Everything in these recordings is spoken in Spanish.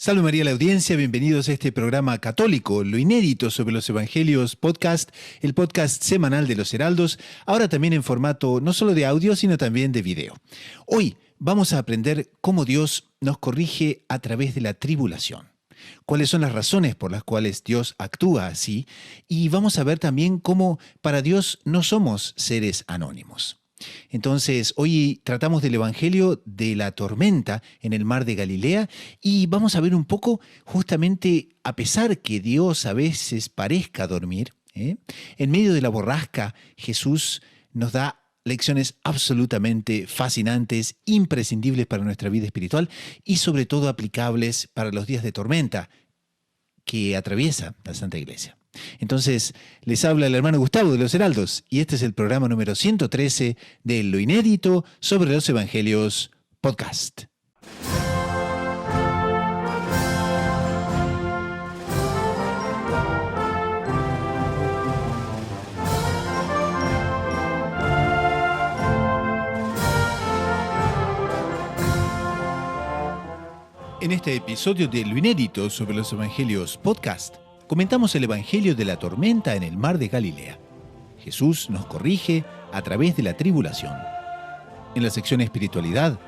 Salve María a la audiencia, bienvenidos a este programa católico, lo inédito sobre los Evangelios podcast, el podcast semanal de los Heraldos, ahora también en formato no solo de audio, sino también de video. Hoy vamos a aprender cómo Dios nos corrige a través de la tribulación. Cuáles son las razones por las cuales Dios actúa así, y vamos a ver también cómo para Dios no somos seres anónimos. Entonces, hoy tratamos del Evangelio de la tormenta en el mar de Galilea y vamos a ver un poco justamente, a pesar que Dios a veces parezca dormir, en medio de la borrasca Jesús nos da lecciones absolutamente fascinantes, imprescindibles para nuestra vida espiritual y sobre todo aplicables para los días de tormenta que atraviesa la Santa Iglesia. Entonces, les habla el hermano Gustavo de los Heraldos y este es el programa número 113 de Lo Inédito sobre los Evangelios podcast. En este episodio de Lo Inédito sobre los Evangelios podcast, comentamos el Evangelio de la tormenta en el mar de Galilea. Jesús nos corrige a través de la tribulación. En la sección Espiritualidad,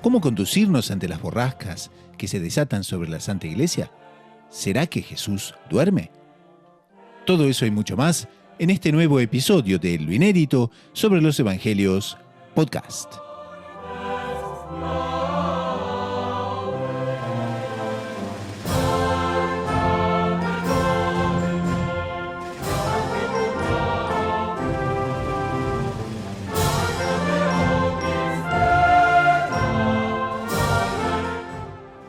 ¿cómo conducirnos ante las borrascas que se desatan sobre la Santa Iglesia? ¿Será que Jesús duerme? Todo eso y mucho más en este nuevo episodio de Lo Inédito sobre los Evangelios podcast.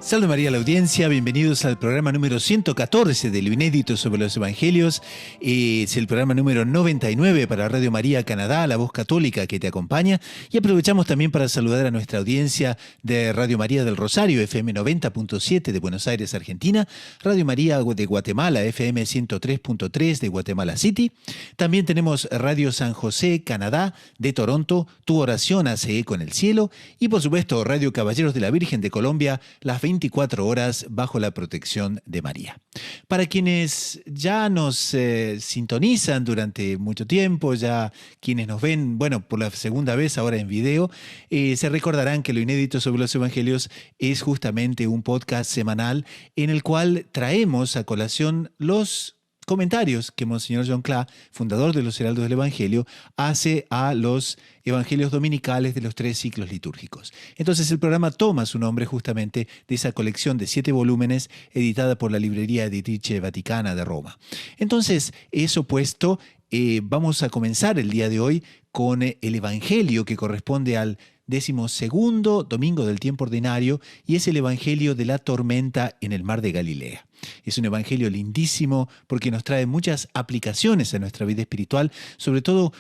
Salve María a la audiencia, bienvenidos al programa número 114 de Lo Inédito sobre los Evangelios. Es el programa número 99 para Radio María Canadá, la voz católica que te acompaña. Y aprovechamos también para saludar a nuestra audiencia de Radio María del Rosario, FM 90.7 de Buenos Aires, Argentina. Radio María de Guatemala, FM 103.3 de Guatemala City. También tenemos Radio San José, Canadá, de Toronto, Tu Oración hace eco en el cielo. Y por supuesto, Radio Caballeros de la Virgen de Colombia, las 24 horas bajo la protección de María. Para quienes ya nos sintonizan durante mucho tiempo, ya quienes nos ven, bueno, por la segunda vez ahora en video, se recordarán que Lo Inédito sobre los Evangelios es justamente un podcast semanal en el cual traemos a colación los comentarios que Monseñor John Cla, fundador de los Heraldos del Evangelio, hace a los evangelios dominicales de los 3 ciclos litúrgicos. Entonces el programa toma su nombre justamente de esa colección de 7 volúmenes editada por la Librería Editrice Vaticana de Roma. Entonces, eso puesto, vamos a comenzar el día de hoy con el Evangelio que corresponde al 12º domingo del tiempo ordinario y es el Evangelio de la tormenta en el mar de Galilea. Es un evangelio lindísimo porque nos trae muchas aplicaciones a nuestra vida espiritual, sobre todo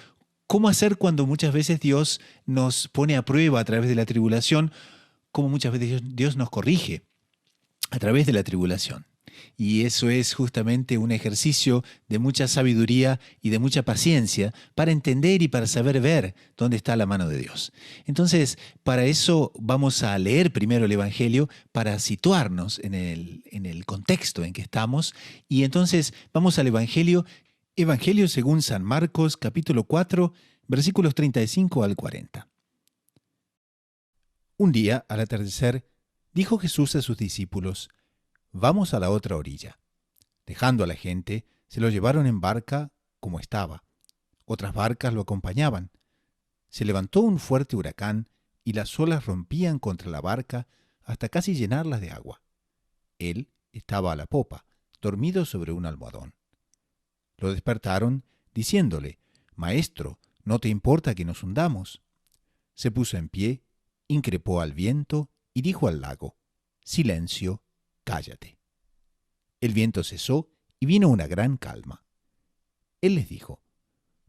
cómo hacer cuando muchas veces Dios nos pone a prueba a través de la tribulación, cómo muchas veces Dios nos corrige a través de la tribulación. Y eso es justamente un ejercicio de mucha sabiduría y de mucha paciencia para entender y para saber ver dónde está la mano de Dios. Entonces, para eso vamos a leer primero el Evangelio para situarnos en el contexto en que estamos. Y entonces vamos al Evangelio según San Marcos, capítulo 4, versículos 35 al 40. Un día, al atardecer, dijo Jesús a sus discípulos: «Vamos a la otra orilla». Dejando a la gente, se lo llevaron en barca como estaba. Otras barcas lo acompañaban. Se levantó un fuerte huracán y las olas rompían contra la barca hasta casi llenarlas de agua. Él estaba a la popa, dormido sobre un almohadón. Lo despertaron diciéndole: «Maestro, ¿no te importa que nos hundamos?». Se puso en pie, increpó al viento y dijo al lago: «Silencio, cállate». El viento cesó y vino una gran calma. Él les dijo: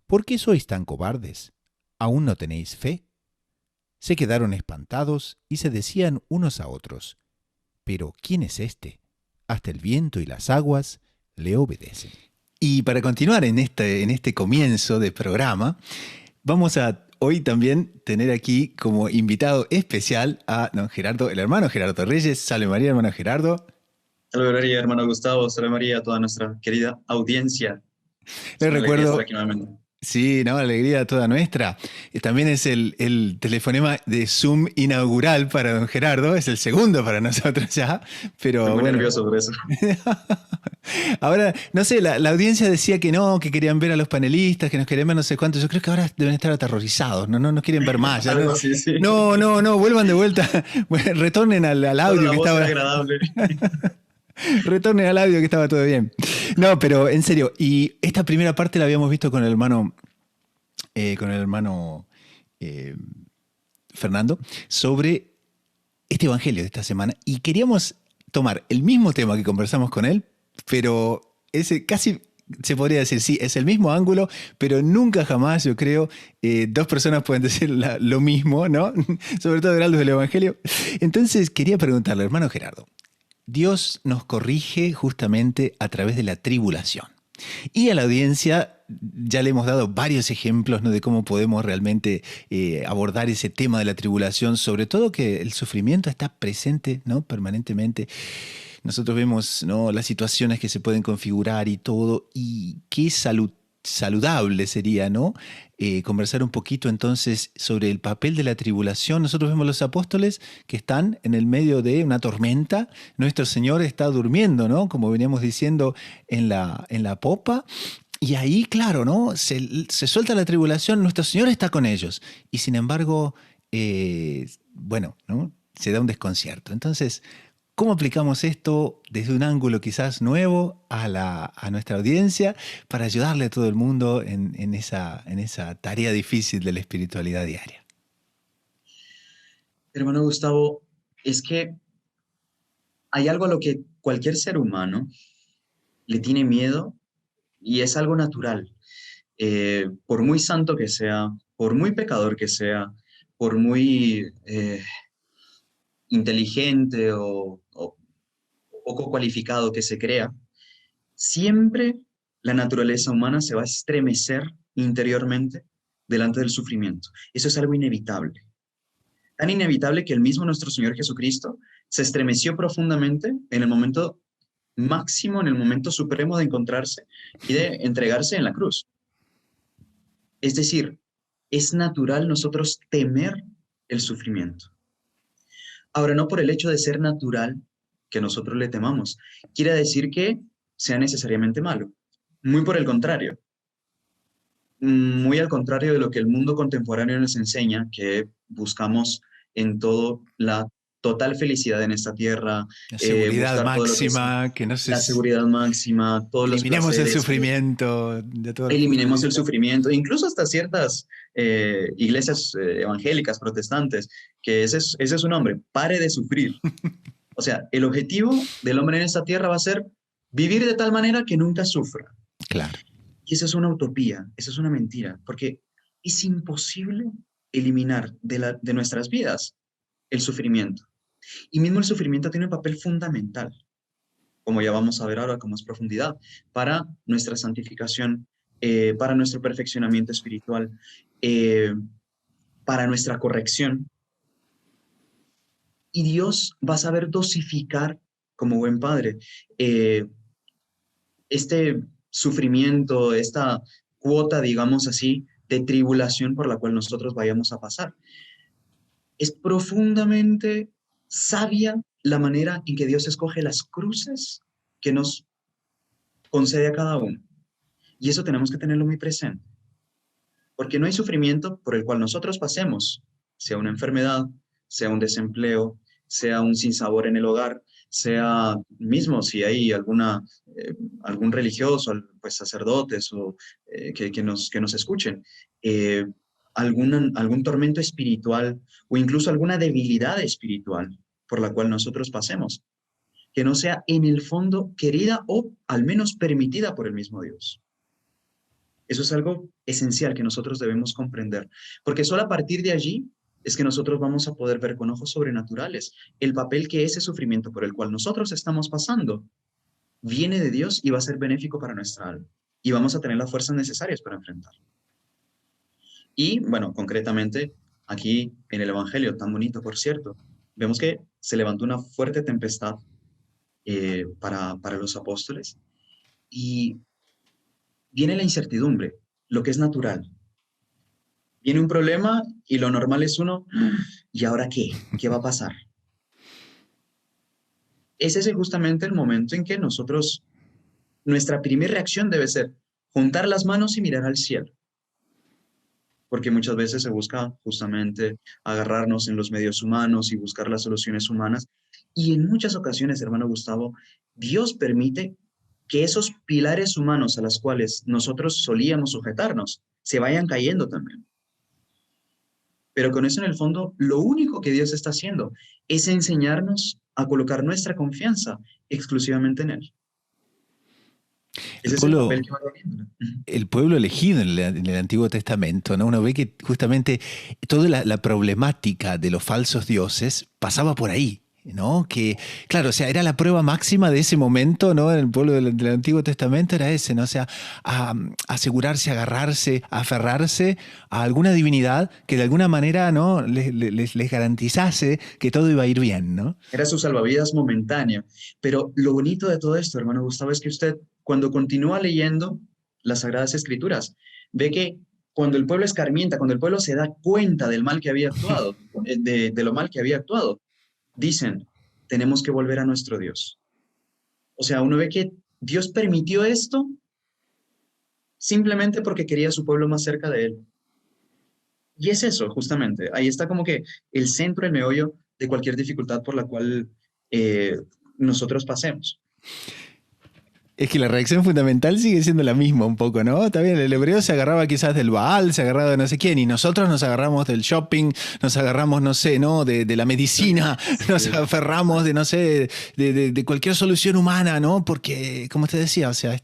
«¿Por qué sois tan cobardes? ¿Aún no tenéis fe?». Se quedaron espantados y se decían unos a otros: «¿Pero quién es este? Hasta el viento y las aguas le obedecen». Y para continuar en este comienzo de programa, vamos a hoy también tener aquí como invitado especial a don Gerardo, el hermano Gerardo Reyes. Salve María, hermano Gerardo. Salve María, hermano Gustavo, salve María, toda nuestra querida audiencia. Es Le una alegría estar recuerdo, aquí nuevamente. sí, ¿no? Alegría toda nuestra. También es el telefonema de Zoom inaugural para don Gerardo, es el segundo para nosotros ya, Estoy pero muy bueno. nervioso por eso. Ahora, no sé, la audiencia decía que no, que querían ver a los panelistas, que nos querían ver no sé cuánto. Yo creo que ahora deben estar aterrorizados, no quieren ver más. Ya Algo no, así, sí. no, vuelvan de vuelta, bueno, retornen al Solo audio la que voz era estaba, agradable. retornen al audio que estaba todo bien. No, pero en serio, y esta primera parte la habíamos visto con el hermano eh, Fernando, sobre este evangelio de esta semana. Y queríamos tomar el mismo tema que conversamos con él, pero ese casi se podría decir, sí, es el mismo ángulo, pero nunca jamás, yo creo, dos personas pueden decir lo mismo, ¿no? Sobre todo hablando del evangelio. Entonces quería preguntarle, hermano Gerardo, Dios nos corrige justamente a través de la tribulación. Y a la audiencia ya le hemos dado varios ejemplos, ¿no? De cómo podemos realmente abordar ese tema de la tribulación, sobre todo que el sufrimiento está presente, ¿no? Permanentemente. Nosotros vemos, ¿no? Las situaciones que se pueden configurar y todo, y qué saludable sería, ¿no? Conversar un poquito entonces sobre el papel de la tribulación. Nosotros vemos los apóstoles que están en el medio de una tormenta. Nuestro Señor está durmiendo, ¿no? Como veníamos diciendo en la popa. Y ahí, claro, ¿no? Se suelta la tribulación, nuestro Señor está con ellos. Y sin embargo, bueno, ¿no? Se da un desconcierto. Entonces, ¿cómo aplicamos esto desde un ángulo quizás nuevo a nuestra audiencia para ayudarle a todo el mundo en esa tarea difícil de la espiritualidad diaria? Hermano Gustavo, es que hay algo a lo que cualquier ser humano le tiene miedo y es algo natural. Por muy santo que sea, por muy pecador que sea, por muy inteligente o poco cualificado que se crea, siempre la naturaleza humana se va a estremecer interiormente delante del sufrimiento. Eso es algo inevitable. Tan inevitable que el mismo nuestro Señor Jesucristo se estremeció profundamente en el momento máximo, en el momento supremo de encontrarse y de entregarse en la cruz. Es decir, es natural nosotros temer el sufrimiento. Ahora, no por el hecho de ser natural que nosotros le temamos, quiere decir que sea necesariamente malo. Muy por el contrario, muy al contrario de lo que el mundo contemporáneo nos enseña, que buscamos en todo la total felicidad en esta tierra, La seguridad buscar todo lo que es máxima, que no se... la seguridad máxima, todos los Eliminemos el placeres, sufrimiento de todo el punto de eliminemos el vista. sufrimiento, incluso hasta ciertas iglesias evangélicas, protestantes, que ese es su nombre, pare de sufrir. O sea, el objetivo del hombre en esta tierra va a ser vivir de tal manera que nunca sufra. Claro. Y esa es una utopía, esa es una mentira, porque es imposible eliminar de nuestras vidas el sufrimiento. Y mismo el sufrimiento tiene un papel fundamental, como ya vamos a ver ahora con más profundidad, para nuestra santificación, para nuestro perfeccionamiento espiritual, eh, para nuestra corrección. Y Dios va a saber dosificar, como buen padre, eh, este sufrimiento, esta cuota, digamos así, de tribulación por la cual nosotros vayamos a pasar. Es profundamente sabia la manera en que Dios escoge las cruces que nos concede a cada uno. Y eso tenemos que tenerlo muy presente, porque no hay sufrimiento por el cual nosotros pasemos, sea una enfermedad, sea un desempleo, sea un sinsabor en el hogar, sea mismo si hay algún religioso, pues sacerdotes o que nos escuchen, eh, algún tormento espiritual o incluso alguna debilidad espiritual por la cual nosotros pasemos, que no sea en el fondo querida o al menos permitida por el mismo Dios. Eso es algo esencial que nosotros debemos comprender, porque solo a partir de allí es que nosotros vamos a poder ver con ojos sobrenaturales el papel que ese sufrimiento por el cual nosotros estamos pasando viene de Dios y va a ser benéfico para nuestra alma. Y vamos a tener las fuerzas necesarias para enfrentar. Y bueno, concretamente, aquí en el Evangelio, tan bonito por cierto, vemos que se levantó una fuerte tempestad para los apóstoles. Y viene la incertidumbre, lo que es natural. Viene un problema y lo normal es uno, ¿y ahora qué? ¿Qué va a pasar? Es ese justamente el momento en que nosotros, nuestra primera reacción debe ser juntar las manos y mirar al cielo, porque muchas veces se busca justamente agarrarnos en los medios humanos y buscar las soluciones humanas. Y en muchas ocasiones, hermano Gustavo, Dios permite que esos pilares humanos a los cuales nosotros solíamos sujetarnos se vayan cayendo también. Pero con eso en el fondo, lo único que Dios está haciendo es enseñarnos a colocar nuestra confianza exclusivamente en Él. El Ese es el papel pueblo, que va teniendo. el pueblo elegido en el Antiguo Testamento, ¿no? Uno ve que justamente toda la problemática de los falsos dioses pasaba por ahí. ¿No? Que, claro, o sea, era la prueba máxima de ese momento, ¿no? En el pueblo del Antiguo Testamento era ese, ¿no? O sea, asegurarse, agarrarse, aferrarse a alguna divinidad que de alguna manera, ¿no? Les garantizase que todo iba a ir bien, ¿no? Era su salvavidas momentáneo. Pero lo bonito de todo esto, hermano Gustavo, es que usted, cuando continúa leyendo las Sagradas Escrituras, ve que cuando el pueblo escarmienta, cuando el pueblo se da cuenta del mal que había actuado, de lo mal que había actuado, dicen, tenemos que volver a nuestro Dios. O sea, uno ve que Dios permitió esto simplemente porque quería a su pueblo más cerca de él. Y es eso, justamente. Ahí está como que el centro, el meollo de cualquier dificultad por la cual eh, nosotros pasemos. Es que la reacción fundamental sigue siendo la misma un poco, ¿no? Está bien, el hebreo se agarraba quizás del Baal, se agarraba de no sé quién, y nosotros nos agarramos del shopping, nos agarramos, no sé, ¿no? De la medicina, nos Sí. aferramos de, no sé, de cualquier solución humana, ¿no? Porque, como te decía, o sea,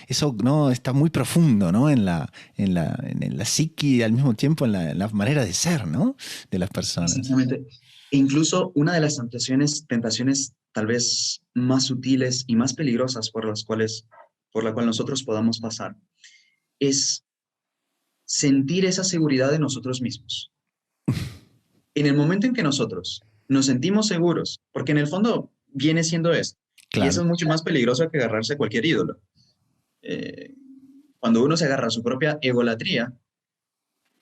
eso, ¿no? Está muy profundo, ¿no? En la psique y al mismo tiempo en la manera de ser, ¿no? De las personas. Exactamente. E incluso una de las tentaciones tal vez más sutiles y más peligrosas por la cual nosotros podamos pasar, es sentir esa seguridad de nosotros mismos. En el momento en que nosotros nos sentimos seguros, porque en el fondo viene siendo esto, y eso Claro. es mucho más peligroso que agarrarse a cualquier ídolo. Eh, Cuando uno se agarra a su propia egolatría,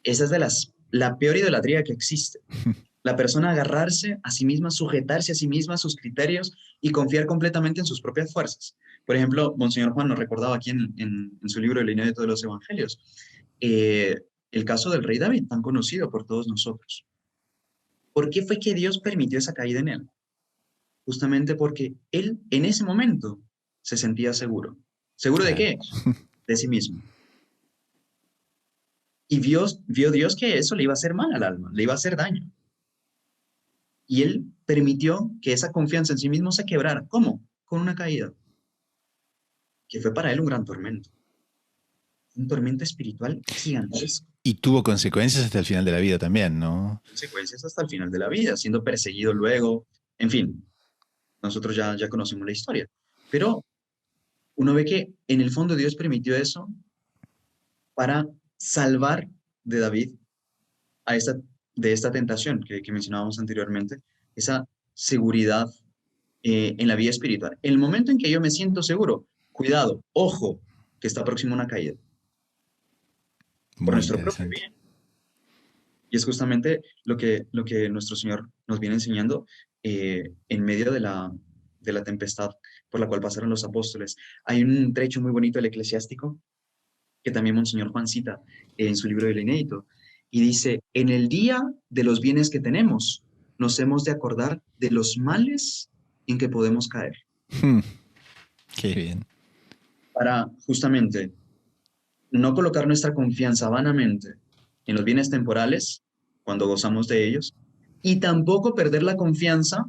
esa es la peor idolatría que existe. La persona agarrarse a sí misma, sujetarse a sí misma, a sus criterios y confiar completamente en sus propias fuerzas. Por ejemplo, Monseñor Juan nos recordaba aquí en su libro El Inédito de los Evangelios, eh, el caso del rey David, tan conocido por todos nosotros. ¿Por qué fue que Dios permitió esa caída en él? Justamente porque él en ese momento se sentía seguro. ¿Seguro de Claro. qué? De sí mismo. Y vio Dios que eso le iba a hacer mal al alma, le iba a hacer daño. Y él permitió que esa confianza en sí mismo se quebrara. ¿Cómo? Con una caída, que fue para él un gran tormento. Un tormento espiritual gigantesco. Y tuvo consecuencias hasta el final de la vida también, ¿no? Consecuencias hasta el final de la vida, siendo perseguido luego. En fin, nosotros ya conocemos la historia. Pero uno ve que en el fondo Dios permitió eso para salvar de David a de esta tentación que mencionábamos anteriormente, esa seguridad en la vida espiritual. En el momento en que yo me siento seguro, cuidado, ojo, que está próximo a una caída, por Muy nuestro propio interesante. bien. Y es justamente lo que nuestro Señor nos viene enseñando en medio de la tempestad por la cual pasaron los apóstoles. Hay un trecho muy bonito del Eclesiástico que también Monseñor Juan cita en su libro del Inédito, y dice, en el día de los bienes que tenemos, nos hemos de acordar de los males en que podemos caer, Hmm, qué bien. para justamente no colocar nuestra confianza vanamente en los bienes temporales, cuando gozamos de ellos, y tampoco perder la confianza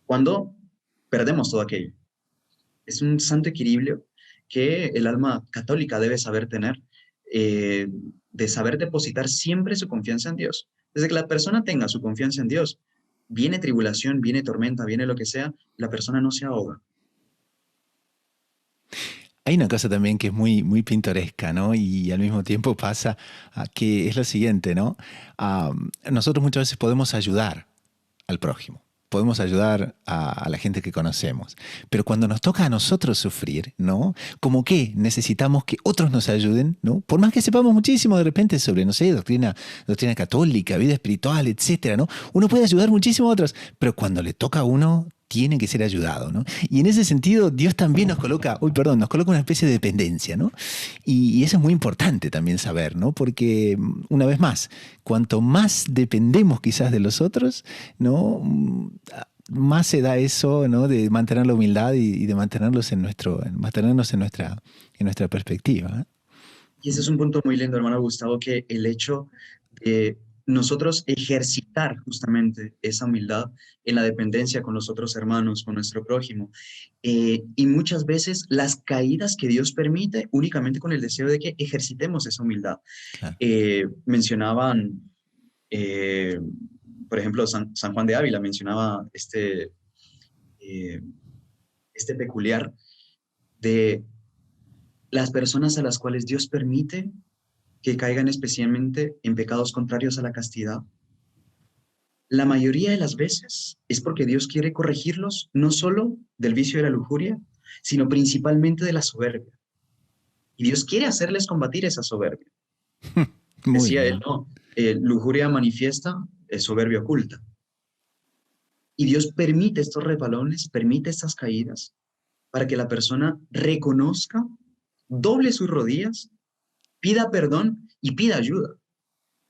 cuando perdemos todo aquello. Es un santo equilibrio que el alma católica debe saber tener, eh, de saber depositar siempre su confianza en Dios. Desde que la persona tenga su confianza en Dios, viene tribulación, viene tormenta, viene lo que sea, la persona no se ahoga. Hay una cosa también que es muy, muy pintoresca, ¿no? Y al mismo tiempo pasa que es lo siguiente, ¿no? Nosotros muchas veces podemos ayudar al prójimo. podemos ayudar a la gente que conocemos. Pero cuando nos toca a nosotros sufrir, ¿no? Como que necesitamos que otros nos ayuden, ¿no? Por más que sepamos muchísimo de repente sobre, no sé, doctrina católica, vida espiritual, etcétera, ¿no? Uno puede ayudar muchísimo a otros, pero cuando le toca a uno, tiene que ser ayudado, ¿no? Y en ese sentido, Dios también nos coloca una especie de dependencia, ¿no? Y eso es muy importante también saber, ¿no? Porque, una vez más, cuanto más dependemos quizás de los otros, ¿no? Más se da eso, ¿no? De mantener la humildad y de mantenernos en nuestra perspectiva, ¿eh? Y ese es un punto muy lindo, hermano Gustavo, que el hecho de nosotros ejercitar justamente esa humildad en la dependencia con los otros hermanos, con nuestro prójimo, y muchas veces las caídas que Dios permite únicamente con el deseo de que ejercitemos esa humildad. Claro. Mencionaban, eh, por ejemplo, San Juan de Ávila mencionaba eh, este peculiar de las personas a las cuales Dios permite que caigan especialmente en pecados contrarios a la castidad. La mayoría de las veces es porque Dios quiere corregirlos no solo del vicio de la lujuria, sino principalmente de la soberbia. Y Dios quiere hacerles combatir esa soberbia. Muy Decía él, bien. no, lujuria manifiesta, soberbia oculta. Y Dios permite estos resbalones, permite estas caídas, para que la persona reconozca, doble sus rodillas, pida perdón y pida ayuda.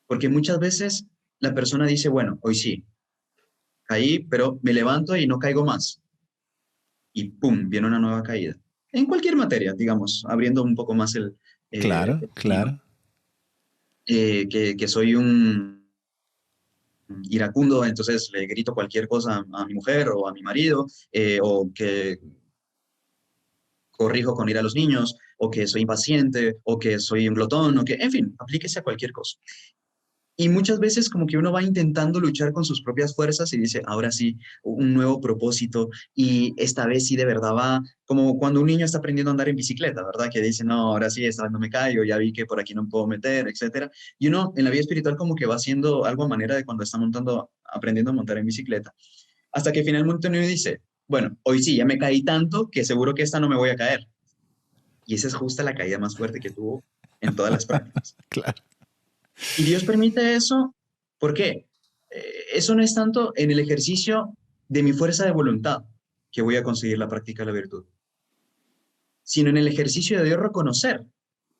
Porque muchas veces la persona dice, bueno, hoy sí, caí, pero me levanto y no caigo más. Y pum, viene una nueva caída. En cualquier materia, digamos, abriendo un poco más Claro, el tema, claro. que soy un iracundo, entonces le grito cualquier cosa a mi mujer o a mi marido, o que corrijo con ir a los niños, o que soy impaciente, o que soy un glotón, o que, en fin, aplíquese a cualquier cosa. Y muchas veces como que uno va intentando luchar con sus propias fuerzas y dice, ahora sí, un nuevo propósito y esta vez sí de verdad va, como cuando un niño está aprendiendo a andar en bicicleta, ¿verdad? Que dice, no, ahora sí, esta vez no me caigo, ya vi que por aquí no me puedo meter, etcétera. Y uno en la vida espiritual como que va haciendo algo a manera de cuando está aprendiendo a montar en bicicleta. Hasta que finalmente uno dice, bueno, hoy sí, ya me caí tanto que seguro que esta no me voy a caer. Y esa es justa la caída más fuerte que tuvo en todas las prácticas. Claro. Y Dios permite eso, ¿por qué? Eso no es tanto en el ejercicio de mi fuerza de voluntad que voy a conseguir la práctica de la virtud, sino en el ejercicio de Dios reconocer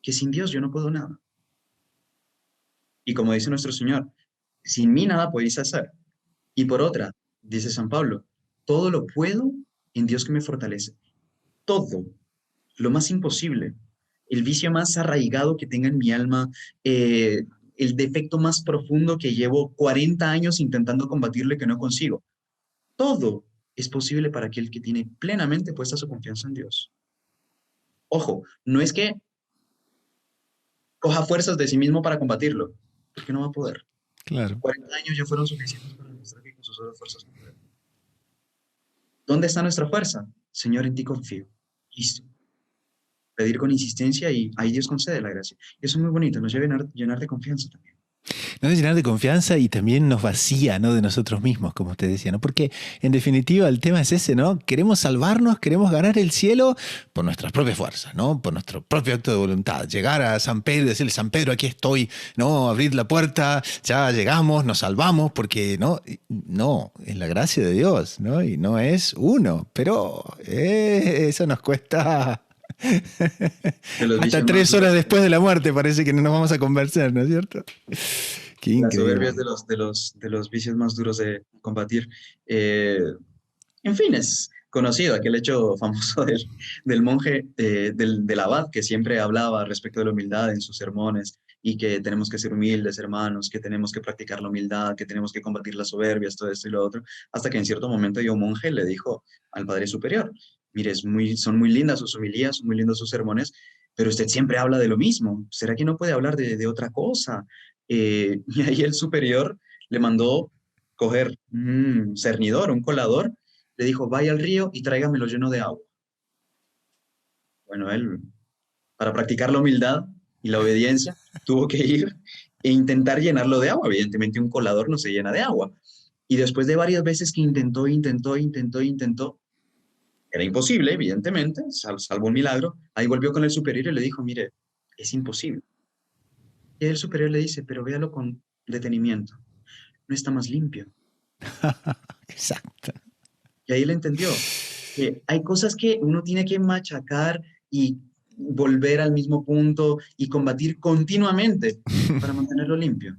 que sin Dios yo no puedo nada. Y como dice nuestro Señor, sin mí nada podéis hacer. Y por otra, dice San Pablo, todo lo puedo en Dios que me fortalece. Todo, lo más imposible, el vicio más arraigado que tenga en mi alma, el defecto más profundo que llevo 40 años intentando combatirle que no consigo. Todo es posible para aquel que tiene plenamente puesta su confianza en Dios. Ojo, no es que coja fuerzas de sí mismo para combatirlo, porque no va a poder. Claro. 40 años ya fueron suficientes para demostrar que con sus solas fuerzas no puede. ¿Dónde está nuestra fuerza? Señor, en ti confío. Listo. Pedir con insistencia y ahí Dios concede la gracia. Y eso es muy bonito, nos debe llenar de confianza también. Nos debe llenar de confianza y también nos vacía, ¿no? De nosotros mismos, como usted decía, ¿no? Porque en definitiva el tema es ese, ¿no? Queremos salvarnos, queremos ganar el cielo por nuestras propias fuerzas, ¿no? Por nuestro propio acto de voluntad. Llegar a San Pedro y decirle, San Pedro, aquí estoy, ¿no? Abrir la puerta, ya llegamos, nos salvamos, porque no, es la gracia de Dios, ¿no? Y no es uno, pero eso nos cuesta. De los Hasta vicios más 3 horas duros, después de la muerte parece que no nos vamos a convencer, ¿no es cierto? Qué la soberbia es increíble. de los vicios más duros de combatir. Eh, En fin, es conocido aquel hecho famoso del monje, del abad, que siempre hablaba respecto de la humildad en sus sermones y que tenemos que ser humildes, hermanos, que tenemos que practicar la humildad, que tenemos que combatir las soberbias, todo esto y lo otro, hasta que en cierto momento un monje le dijo al Padre Superior, mire, son muy lindas sus homilías, son muy lindos sus sermones, pero usted siempre habla de lo mismo, ¿será que no puede hablar de otra cosa? Y ahí el superior le mandó coger un cernidor, un colador, le dijo, vaya al río y tráigamelo lleno de agua. Bueno, él, para practicar la humildad y la obediencia, tuvo que ir e intentar llenarlo de agua. Evidentemente, un colador no se llena de agua. Y después de varias veces que intentó, era imposible, evidentemente, salvo un milagro, ahí volvió con el superior y le dijo, mire, es imposible. Y el superior le dice, pero véalo con detenimiento, no está más limpio. Exacto. Y ahí él entendió que hay cosas que uno tiene que machacar y volver al mismo punto y combatir continuamente para mantenerlo limpio.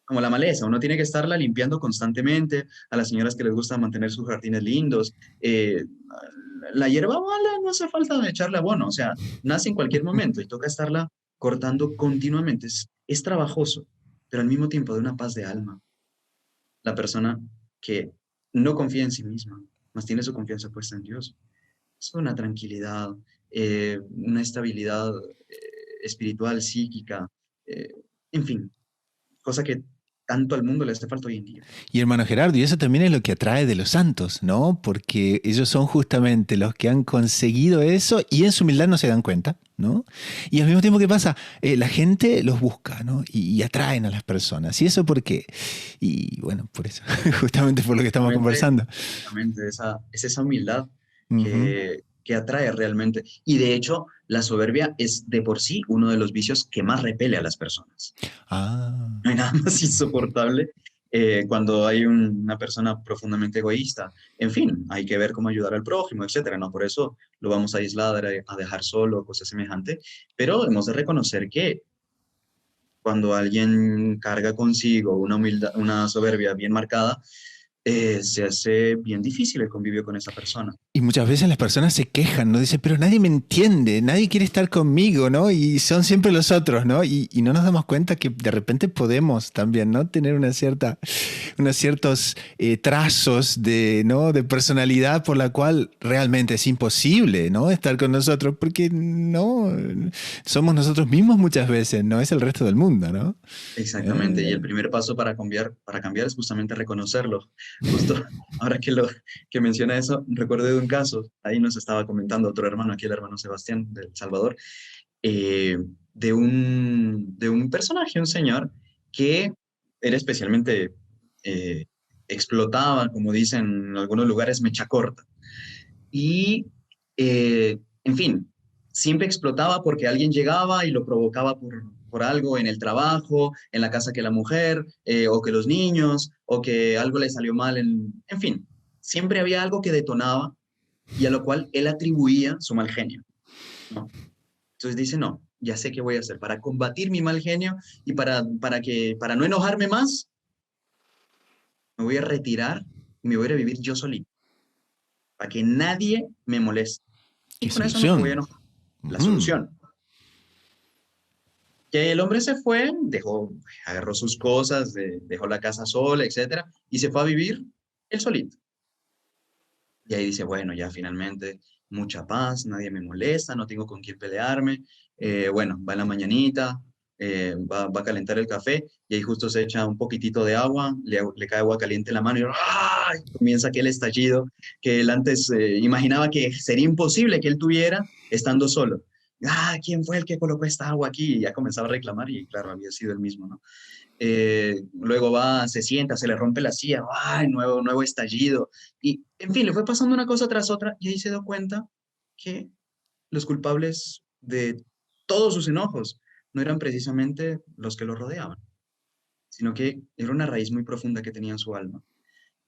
Como la maleza, uno tiene que estarla limpiando constantemente. A las señoras que les gusta mantener sus jardines lindos, la hierba mala no hace falta echarle abono, o sea, nace en cualquier momento y toca estarla cortando continuamente. Es trabajoso, pero al mismo tiempo de una paz de alma. La persona que no confía en sí misma, más tiene su confianza puesta en Dios. Es una tranquilidad, una estabilidad espiritual, psíquica, eh, en fin, cosa que tanto al mundo le hace falta hoy en día. Y hermano Gerardo, y eso también es lo que atrae de los santos, ¿no? Porque ellos son justamente los que han conseguido eso y en su humildad no se dan cuenta, ¿no? Y al mismo tiempo, ¿qué pasa? La gente los busca, ¿no? Y atraen a las personas. ¿Y eso por qué? Y bueno, por eso, justamente por lo que estamos conversando. Exactamente, es esa humildad Ujú. que atrae realmente. Y de hecho, la soberbia es de por sí uno de los vicios que más repele a las personas. Ah, No hay nada más insoportable cuando hay una persona profundamente egoísta. En fin, hay que ver cómo ayudar al prójimo, etcétera. No por eso lo vamos a aislar, a dejar solo, cosas semejantes. Pero hemos de reconocer que cuando alguien carga consigo una humildad, una soberbia bien marcada, se hace bien difícil el convivio con esa persona. y muchas veces las personas se quejan, ¿no? Dicen, pero nadie me entiende, nadie quiere estar conmigo, ¿no? Y son siempre los otros, ¿no? Y no nos damos cuenta que de repente podemos también, ¿no? Tener unos ciertos trazos de, ¿no? De personalidad por la cual realmente es imposible, ¿no? Estar con nosotros, porque no somos nosotros mismos muchas veces, no es el resto del mundo, ¿no? Exactamente, y Eh, el primer paso para cambiar es justamente reconocerlo. Justo ahora que menciona eso, recuerdo de un caso, ahí nos estaba comentando otro hermano, aquí el hermano Sebastián del Salvador, eh, de un personaje, un señor, que era especialmente eh, explotaba, como dicen en algunos lugares, mecha corta. Y, en fin, siempre explotaba porque alguien llegaba y lo provocaba por algo en el trabajo, en la casa que la mujer, o que los niños, o que algo le salió mal, en fin, siempre había algo que detonaba y a lo cual él atribuía su mal genio, ¿no? Entonces dice, no, ya sé qué voy a hacer para combatir mi mal genio y para no enojarme más, me voy a retirar y me voy a ir a vivir yo solito, para que nadie me moleste. Y ¿Qué con eso no me voy a solución? enojar. La Ujú. solución. Que el hombre se fue, agarró sus cosas, dejó la casa sola, etcétera, y se fue a vivir él solito. Y ahí dice, bueno, ya finalmente mucha paz, nadie me molesta, no tengo con quién pelearme. Bueno, va en la mañanita, va a calentar el café y ahí justo se echa un poquitito de agua, le cae agua caliente en la mano y ¡ay! Comienza aquel estallido que él antes imaginaba que sería imposible que él tuviera estando solo. ¿Quién fue el que colocó esta agua aquí? Y ya comenzaba a reclamar y claro, había sido el mismo, ¿no? Luego va, se sienta, se le rompe la silla, ¡ay! Nuevo estallido. Y, en fin, le fue pasando una cosa tras otra y ahí se dio cuenta que los culpables de todos sus enojos no eran precisamente los que lo rodeaban, sino que era una raíz muy profunda que tenía en su alma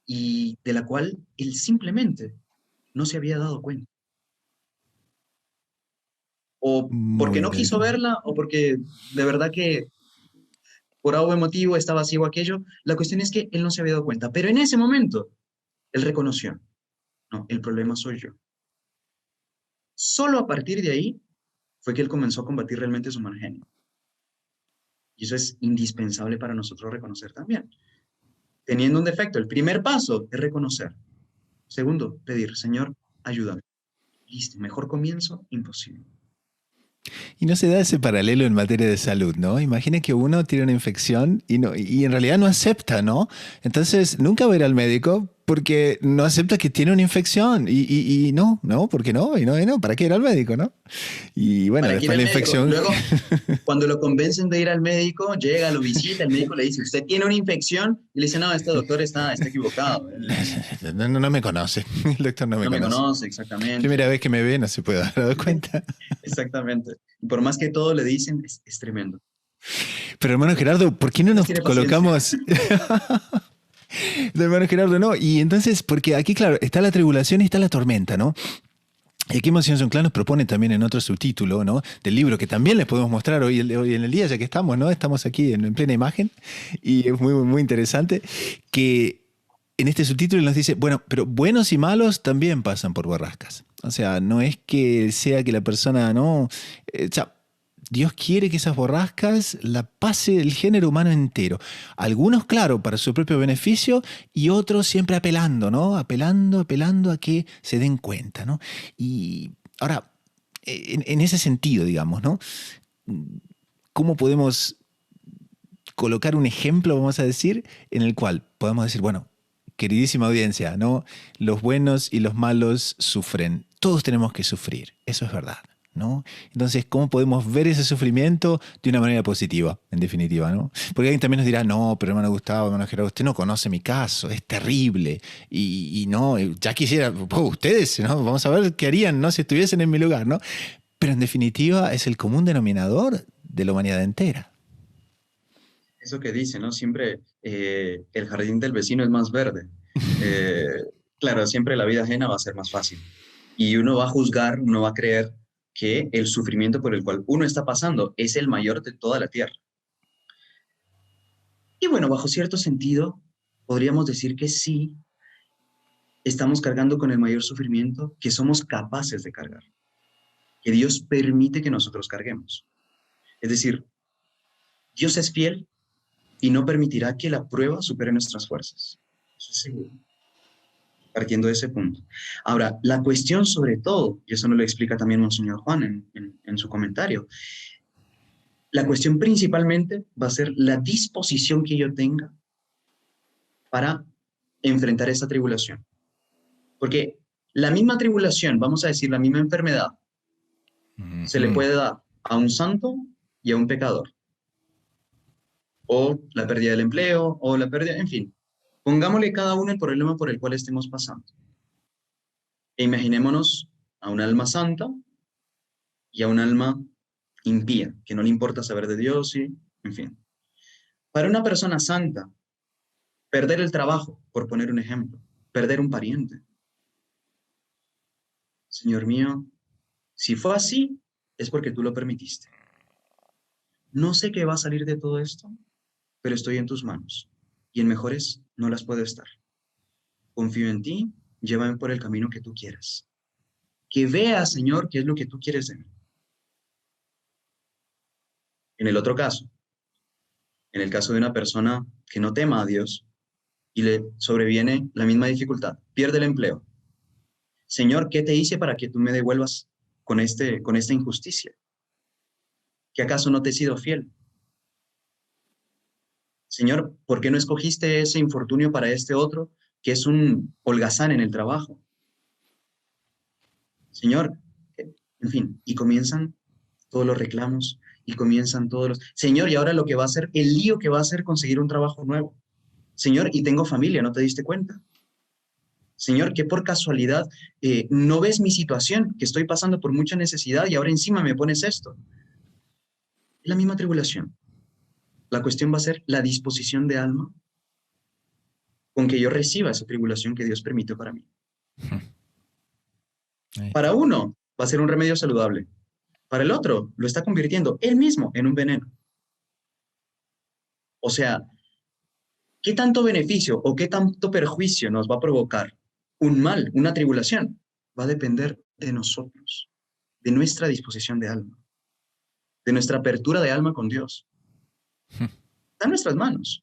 y de la cual él simplemente no se había dado cuenta. O porque Muy no quiso interesante. verla o porque de verdad que por algún motivo estaba ciego aquello. La cuestión es que él no se había dado cuenta, pero en ese momento él reconoció, no, el problema soy yo. Solo a partir de ahí fue que él comenzó a combatir realmente su mal genio. Y eso es indispensable para nosotros reconocer también. Teniendo un defecto, el primer paso es reconocer. Segundo, pedir, Señor, ayúdame. Listo, mejor comienzo, imposible. Y no se da ese paralelo en materia de salud, ¿no? Imagine que uno tiene una infección y, no, y en realidad no acepta, ¿no? Entonces nunca va a ir al médico, porque no acepta que tiene una infección. Y no, ¿por qué no? Y no, ¿para qué ir al médico, no? Y bueno, ¿Para qué ir después al la médico? infección. Luego, cuando lo convencen de ir al médico, llega, lo visita, el médico le dice, ¿usted tiene una infección? Y le dice, no, este doctor está equivocado. No me conoce. El doctor no me No me conoce. conoce exactamente. Primera vez que me ve, no se puede dar dado cuenta. Exactamente. Y por más que todo le dicen, es tremendo. Pero hermano Gerardo, ¿por qué no Dios nos tiene paciencia. colocamos? Hermano Gerardo, no. Y entonces, porque aquí, claro, está la tribulación y está la tormenta, ¿no? Y aquí Emoción Claro nos propone también en otro subtítulo, ¿no? Del libro que también les podemos mostrar hoy en el día, ya que estamos, ¿no? Estamos aquí en plena imagen y es muy interesante que en este subtítulo nos dice, bueno, pero buenos y malos también pasan por borrascas. O sea, no es que sea que la persona, ¿no? O sea, Dios quiere que esas borrascas la pase el género humano entero. Algunos, claro, para su propio beneficio y otros siempre apelando, ¿no? Apelando a que se den cuenta, ¿no? Y ahora, en ese sentido, digamos, ¿no? ¿Cómo podemos colocar un ejemplo, vamos a decir, en el cual podemos decir, bueno, queridísima audiencia, ¿no? Los buenos y los malos sufren. Todos tenemos que sufrir, eso es verdad, ¿no? Entonces, ¿cómo podemos ver ese sufrimiento de una manera positiva, en definitiva, ¿no? Porque alguien también nos dirá, no, pero hermano Gustavo, hermano Gerardo, usted no conoce mi caso, es terrible. Y no, ya quisiera, ustedes, ¿no? Vamos a ver qué harían, ¿no? Si estuviesen en mi lugar, ¿no? Pero en definitiva es el común denominador de la humanidad entera. Eso que dice, ¿no? Siempre el jardín del vecino es más verde. Eh, claro, siempre la vida ajena va a ser más fácil. Y uno va a juzgar, uno va a creer que el sufrimiento por el cual uno está pasando es el mayor de toda la tierra. Y bueno, bajo cierto sentido, podríamos decir que sí, estamos cargando con el mayor sufrimiento que somos capaces de cargar, que Dios permite que nosotros carguemos. Es decir, Dios es fiel y no permitirá que la prueba supere nuestras fuerzas. Eso es seguro, partiendo de ese punto. Ahora, la cuestión sobre todo, y eso nos lo explica también Monseñor Juan en su comentario, la cuestión principalmente va a ser la disposición que yo tenga para enfrentar esta tribulación. Porque la misma tribulación, vamos a decir, la misma enfermedad, se le puede dar a un santo y a un pecador. O la pérdida del empleo, o la pérdida, en fin. Pongámosle cada uno el problema por el cual estemos pasando. E imaginémonos a un alma santa y a un alma impía, que no le importa saber de Dios y, en fin. Para una persona santa, perder el trabajo, por poner un ejemplo, perder un pariente. Señor mío, si fue así, es porque tú lo permitiste. No sé qué va a salir de todo esto, pero estoy en tus manos. Y en mejores no las puedo estar. Confío en ti, llévame por el camino que tú quieras. Que vea, Señor, qué es lo que tú quieres de mí. En el otro caso, en el caso de una persona que no tema a Dios y le sobreviene la misma dificultad, pierde el empleo. Señor, ¿qué te hice para que tú me devuelvas con esta injusticia? ¿Que acaso no te he sido fiel? Señor, ¿por qué no escogiste ese infortunio para este otro, que es un holgazán en el trabajo? Señor, en fin, y comienzan todos los reclamos y comienzan todos los... Señor, y ahora lo que va a hacer, el lío que va a hacer conseguir un trabajo nuevo. Señor, y tengo familia, ¿no te diste cuenta? Señor, que por casualidad no ves mi situación, que estoy pasando por mucha necesidad y ahora encima me pones esto. Es la misma tribulación. La cuestión va a ser la disposición de alma con que yo reciba esa tribulación que Dios permitió para mí. Ahí Para está. uno va a ser un remedio saludable. Para el otro lo está convirtiendo él mismo en un veneno. O sea, ¿qué tanto beneficio o qué tanto perjuicio nos va a provocar un mal, una tribulación? Va a depender de nosotros, de nuestra disposición de alma, de nuestra apertura de alma con Dios. Está en nuestras manos.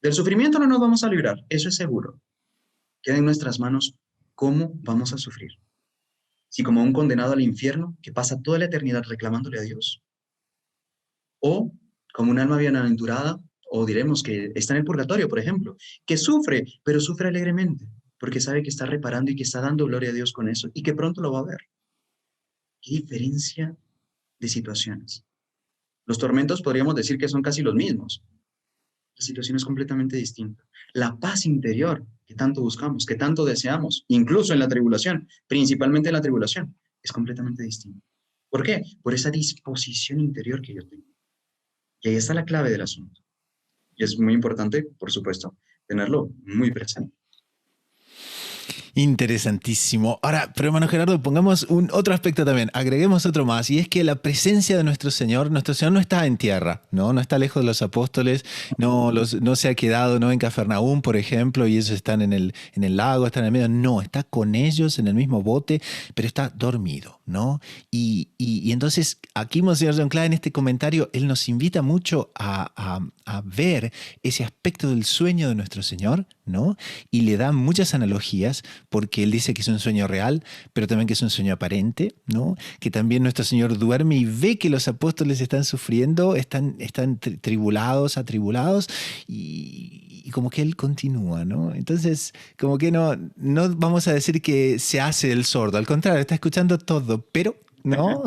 Del sufrimiento no nos vamos a librar, eso es seguro. Queda en nuestras manos cómo vamos a sufrir. Si como un condenado al infierno que pasa toda la eternidad reclamándole a Dios, o como un alma bienaventurada, o diremos que está en el purgatorio, por ejemplo, que sufre, pero sufre alegremente, porque sabe que está reparando y que está dando gloria a Dios con eso y que pronto lo va a ver. ¿Qué diferencia de situaciones? Los tormentos podríamos decir que son casi los mismos. La situación es completamente distinta. La paz interior que tanto buscamos, que tanto deseamos, incluso en la tribulación, principalmente en la tribulación, es completamente distinta. ¿Por qué? Por esa disposición interior que yo tengo. Y ahí está la clave del asunto. Y es muy importante, por supuesto, tenerlo muy presente. Interesantísimo. Ahora, pero hermano Gerardo, pongamos un otro aspecto también, agreguemos otro más, y es que la presencia de nuestro Señor no está en tierra, ¿no? No está lejos de los apóstoles, no se ha quedado, ¿no? En Cafarnaúm, por ejemplo, y ellos están en el lago, están en el medio. No, está con ellos en el mismo bote, pero está dormido, ¿no? Y entonces, aquí Monseñor John Clare, en este comentario, él nos invita mucho a ver ese aspecto del sueño de nuestro Señor, ¿no? Y le da muchas analogías porque él dice que es un sueño real, pero también que es un sueño aparente, ¿no? Que también nuestro Señor duerme y ve que los apóstoles están sufriendo, están tribulados, atribulados, y como que él continúa, ¿no? Entonces, como que no vamos a decir que se hace el sordo, al contrario, está escuchando todo, pero, ¿no?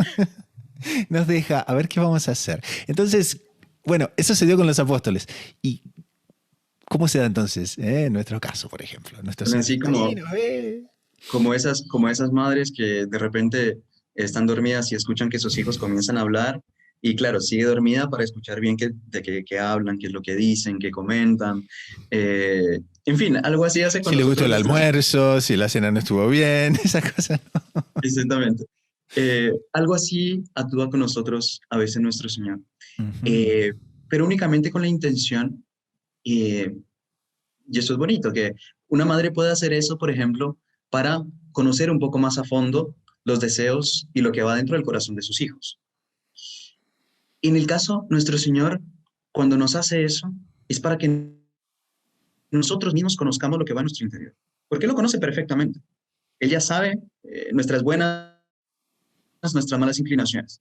Nos deja a ver qué vamos a hacer. Entonces, bueno, eso se dio con los apóstoles. ¿Y cómo se da entonces, en nuestro caso, por ejemplo? Nuestro Bueno, Señor así está ahí, nos ve. como esas madres que de repente están dormidas y escuchan que sus hijos comienzan a hablar y claro, sigue dormida para escuchar bien qué hablan, qué es lo que dicen, qué comentan. En fin, algo así hace con Si le gustó nosotros el nuestro Señor. almuerzo, si la cena no estuvo bien, esa cosa. Exactamente. Algo así actúa con nosotros a veces nuestro Señor. Ujú. Eh, pero únicamente con la intención, eh, y eso es bonito, que una madre pueda hacer eso, por ejemplo, para conocer un poco más a fondo los deseos y lo que va dentro del corazón de sus hijos. En el caso, nuestro Señor, cuando nos hace eso, es para que nosotros mismos conozcamos lo que va en nuestro interior. Porque Él lo conoce perfectamente. Él ya sabe nuestras buenas, nuestras malas inclinaciones.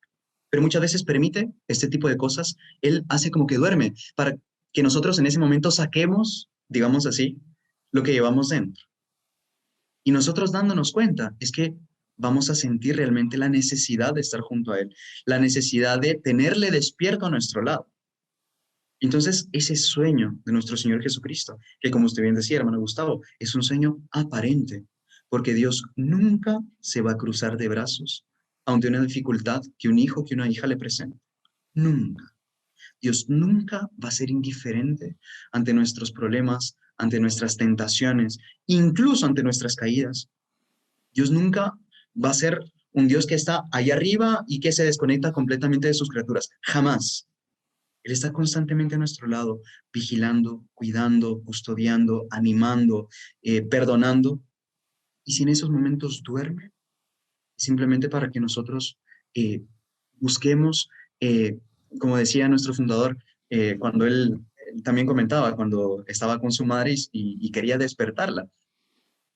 Pero muchas veces permite este tipo de cosas. Él hace como que duerme para que nosotros en ese momento saquemos, digamos así, lo que llevamos dentro. Y nosotros dándonos cuenta, es que vamos a sentir realmente la necesidad de estar junto a Él, la necesidad de tenerle despierto a nuestro lado. Entonces, ese sueño de nuestro Señor Jesucristo, que como usted bien decía, hermano Gustavo, es un sueño aparente, porque Dios nunca se va a cruzar de brazos ante una dificultad que un hijo, que una hija le presenta. Nunca. Dios nunca va a ser indiferente ante nuestros problemas, ante nuestras tentaciones, incluso ante nuestras caídas. Dios nunca va a ser un Dios que está ahí arriba y que se desconecta completamente de sus criaturas. Jamás. Él está constantemente a nuestro lado, vigilando, cuidando, custodiando, animando, perdonando. Y si en esos momentos duerme, simplemente para que nosotros eh, busquemos, eh, como decía nuestro fundador, cuando él también comentaba, cuando estaba con su madre y quería despertarla.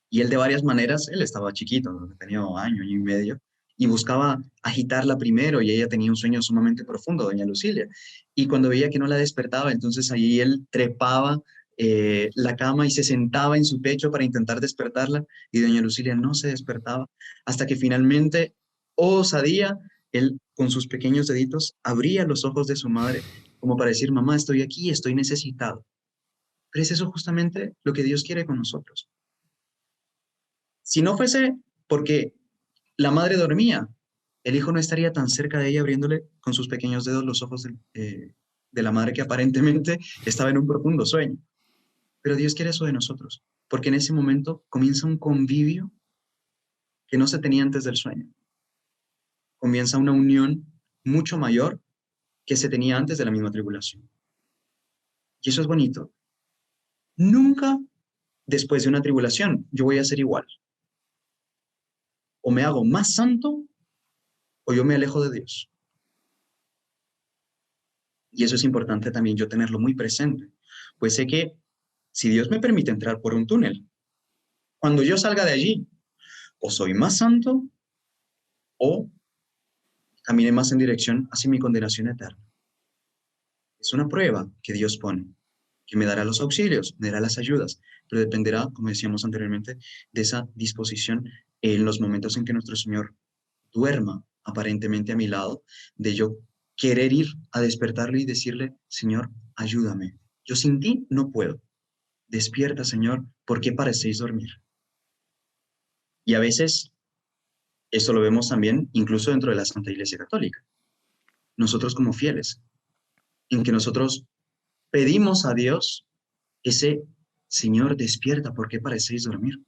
Y él de varias maneras, él estaba chiquito, ¿no? Tenía año y medio, y buscaba agitarla primero, y ella tenía un sueño sumamente profundo, doña Lucilia. Y cuando veía que no la despertaba, entonces ahí él trepaba la cama y se sentaba en su pecho para intentar despertarla, y doña Lucilia no se despertaba, hasta que finalmente, oh osadía, él con sus pequeños deditos abría los ojos de su madre, como para decir, mamá, estoy aquí, estoy necesitado. Pero es eso justamente lo que Dios quiere con nosotros. Si no fuese porque la madre dormía, el hijo no estaría tan cerca de ella abriéndole con sus pequeños dedos los ojos de la madre que aparentemente estaba en un profundo sueño. Pero Dios quiere eso de nosotros, porque en ese momento comienza un convivio que no se tenía antes del sueño. Comienza una unión mucho mayor que se tenía antes de la misma tribulación. Y eso es bonito. Nunca después de una tribulación yo voy a ser igual. O me hago más santo o yo me alejo de Dios. Y eso es importante también yo tenerlo muy presente, pues sé que si Dios me permite entrar por un túnel, cuando yo salga de allí, o soy más santo o camine más en dirección hacia mi condenación eterna. Es una prueba que Dios pone. que me dará los auxilios, me dará las ayudas, pero dependerá, como decíamos anteriormente, de esa disposición en los momentos en que nuestro Señor duerma aparentemente a mi lado, de yo querer ir a despertarle y decirle, Señor, ayúdame. Yo sin ti no puedo. Despierta, Señor, ¿por qué parecéis dormir? Y a veces esto lo vemos también incluso dentro de la Santa Iglesia Católica. Nosotros como fieles, en que nosotros pedimos a Dios ese, Señor, despierta, ¿por qué parecéis dormir?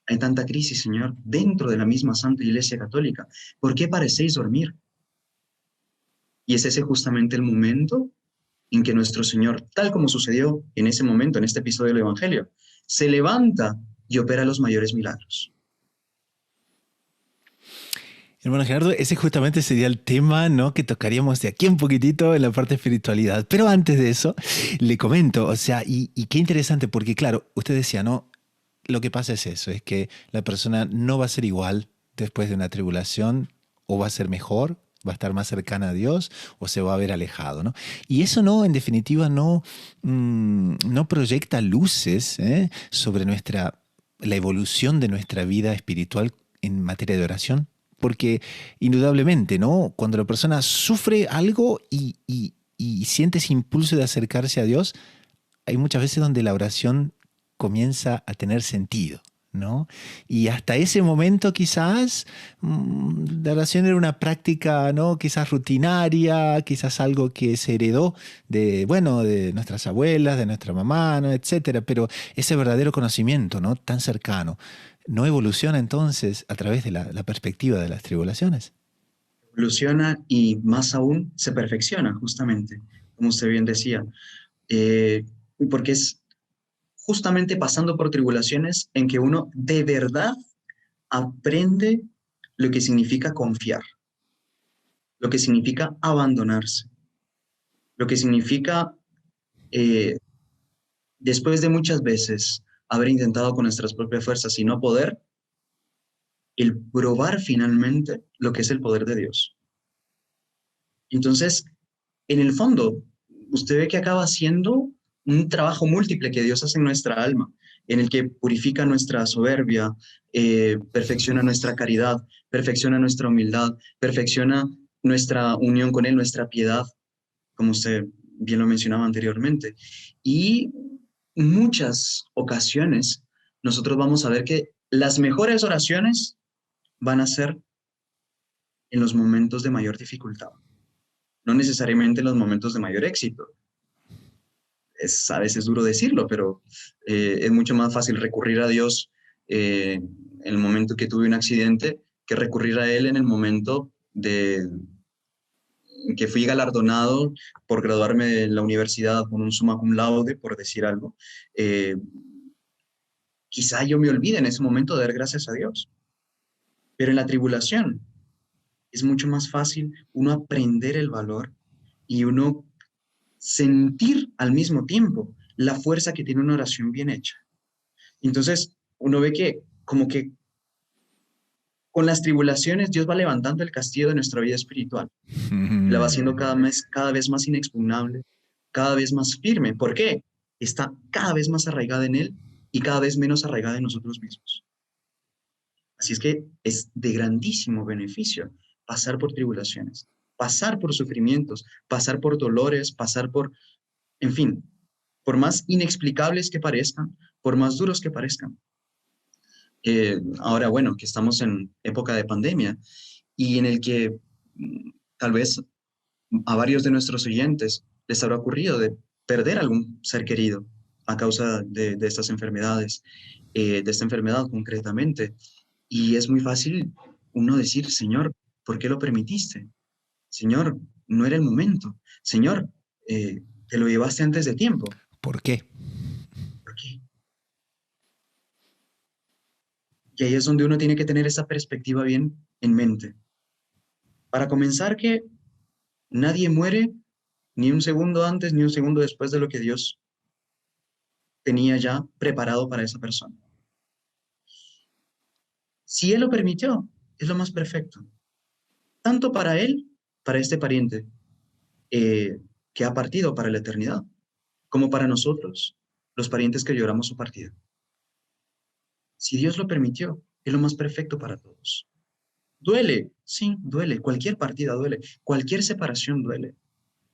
Hay tanta crisis, Señor, dentro de la misma Santa Iglesia Católica. ¿Por qué parecéis dormir? Y es ese justamente el momento en que nuestro Señor, tal como sucedió en ese momento, en este episodio del Evangelio, se levanta y opera los mayores milagros. Hermano Gerardo, ese justamente sería el tema, ¿no?, que tocaríamos de aquí un poquitito en la parte de espiritualidad. Pero antes de eso, le comento, o sea, y qué interesante, porque claro, usted decía, ¿no? Lo que pasa es eso, es que la persona no va a ser igual después de una tribulación, o va a ser mejor, va a estar más cercana a Dios, o se va a ver alejado, ¿no? Y eso no, en definitiva, no, no proyecta luces, sobre la evolución de nuestra vida espiritual en materia de oración. Porque indudablemente, ¿no? Cuando la persona sufre algo y siente ese impulso de acercarse a Dios, hay muchas veces donde la oración comienza a tener sentido, ¿no? Y hasta ese momento quizás la oración era una práctica, ¿no?, quizás rutinaria, quizás algo que se heredó de, bueno, de nuestras abuelas, de nuestra mamá, ¿no?, etcétera. Pero ese verdadero conocimiento, ¿no?, tan cercano, ¿no evoluciona entonces a través de la perspectiva de las tribulaciones? Evoluciona y más aún se perfecciona, justamente, como usted bien decía, eh, porque es justamente pasando por tribulaciones en que uno de verdad aprende lo que significa confiar, lo que significa abandonarse, lo que significa, eh, después de muchas veces haber intentado con nuestras propias fuerzas y no poder, el probar finalmente lo que es el poder de Dios. Entonces, en el fondo, usted ve que acaba siendo un trabajo múltiple que Dios hace en nuestra alma, en el que purifica nuestra soberbia, perfecciona nuestra caridad, perfecciona nuestra humildad, perfecciona nuestra unión con Él, nuestra piedad, como usted bien lo mencionaba anteriormente. Y muchas ocasiones nosotros vamos a ver que las mejores oraciones van a ser en los momentos de mayor dificultad, no necesariamente en los momentos de mayor éxito. Es a veces duro decirlo, pero es mucho más fácil recurrir a Dios en el momento que tuve un accidente que recurrir a Él en el momento de que fui galardonado por graduarme de la universidad con un summa cum laude, por decir algo. Eh, Quizá yo me olvide en ese momento de dar gracias a Dios, pero en la tribulación es mucho más fácil uno aprender el valor y uno sentir al mismo tiempo la fuerza que tiene una oración bien hecha. Entonces, uno ve que como que con las tribulaciones Dios va levantando el castillo de nuestra vida espiritual, la va haciendo cada vez más inexpugnable, cada vez más firme. ¿Por qué? Está cada vez más arraigada en Él y cada vez menos arraigada en nosotros mismos. Así es que es de grandísimo beneficio pasar por tribulaciones, pasar por sufrimientos, pasar por dolores, pasar por, en fin, por más inexplicables que parezcan, por más duros que parezcan. Ahora, bueno, que estamos en época de pandemia y en el que tal vez a varios de nuestros oyentes les habrá ocurrido de perder algún ser querido a causa de estas enfermedades, de esta enfermedad concretamente. Y es muy fácil uno decir, Señor, ¿por qué lo permitiste? Señor, no era el momento. Señor, te lo llevaste antes de tiempo. ¿Por qué? ¿Por qué? Y ahí es donde uno tiene que tener esa perspectiva bien en mente. Para comenzar, que nadie muere ni un segundo antes ni un segundo después de lo que Dios tenía ya preparado para esa persona. Si Él lo permitió, es lo más perfecto. Tanto para Él, para este pariente que ha partido para la eternidad, como para nosotros, los parientes que lloramos su partida. Si Dios lo permitió, es lo más perfecto para todos. Duele, sí, duele. Cualquier partida duele. Cualquier separación duele.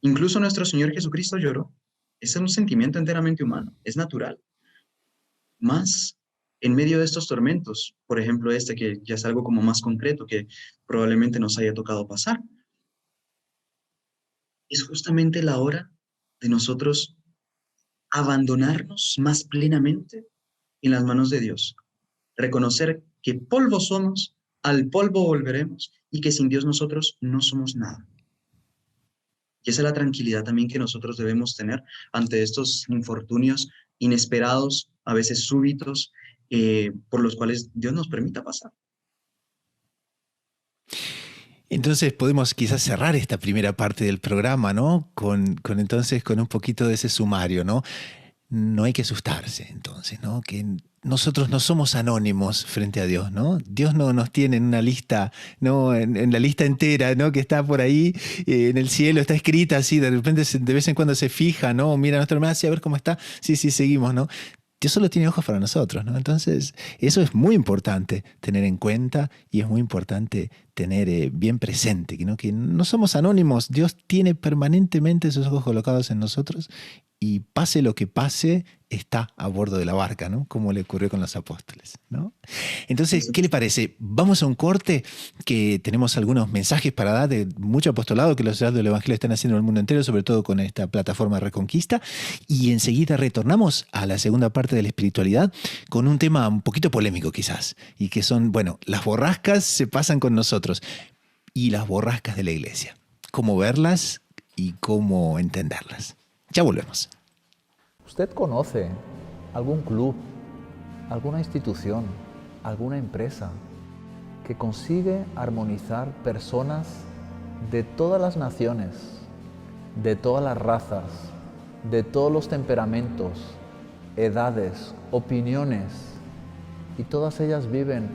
Incluso nuestro Señor Jesucristo lloró. Ese es un sentimiento enteramente humano, es natural. Más en medio de estos tormentos, por ejemplo, este que ya es algo como más concreto que probablemente nos haya tocado pasar, es justamente la hora de nosotros abandonarnos más plenamente en las manos de Dios. Reconocer que polvo somos, al polvo volveremos y que sin Dios nosotros no somos nada. Y esa es la tranquilidad también que nosotros debemos tener ante estos infortunios inesperados, a veces súbitos, por los cuales Dios nos permita pasar. Entonces podemos quizás cerrar esta primera parte del programa, ¿no? Entonces con un poquito de ese sumario, ¿no? No hay que asustarse, entonces, ¿no? Que nosotros no somos anónimos frente a Dios, ¿no? Dios no nos tiene en una lista, ¿no? En la lista entera, ¿no? Que está por ahí en el cielo, está escrita así, de repente de vez en cuando se fija, ¿no? Mira a nuestra hermana, sí, a ver cómo está, sí, seguimos, ¿no? Dios solo tiene ojos para nosotros, ¿no? Entonces, eso es muy importante tener en cuenta y es muy importante tener bien presente, ¿no? Que no somos anónimos. Dios tiene permanentemente sus ojos colocados en nosotros y pase lo que pase, está a bordo de la barca, ¿no? Como le ocurrió con los apóstoles, ¿no? Entonces, ¿qué le parece? Vamos a un corte, que tenemos algunos mensajes para dar de mucho apostolado que los ciudadanos del Evangelio están haciendo en el mundo entero, sobre todo con esta plataforma Reconquista, y enseguida retornamos a la segunda parte de la espiritualidad con un tema un poquito polémico quizás, y que son, bueno, las borrascas se pasan con nosotros y las borrascas de la iglesia. Cómo verlas y cómo entenderlas. Ya volvemos. ¿Usted conoce algún club, alguna institución, alguna empresa que consigue armonizar personas de todas las naciones, de todas las razas, de todos los temperamentos, edades, opiniones, y todas ellas viven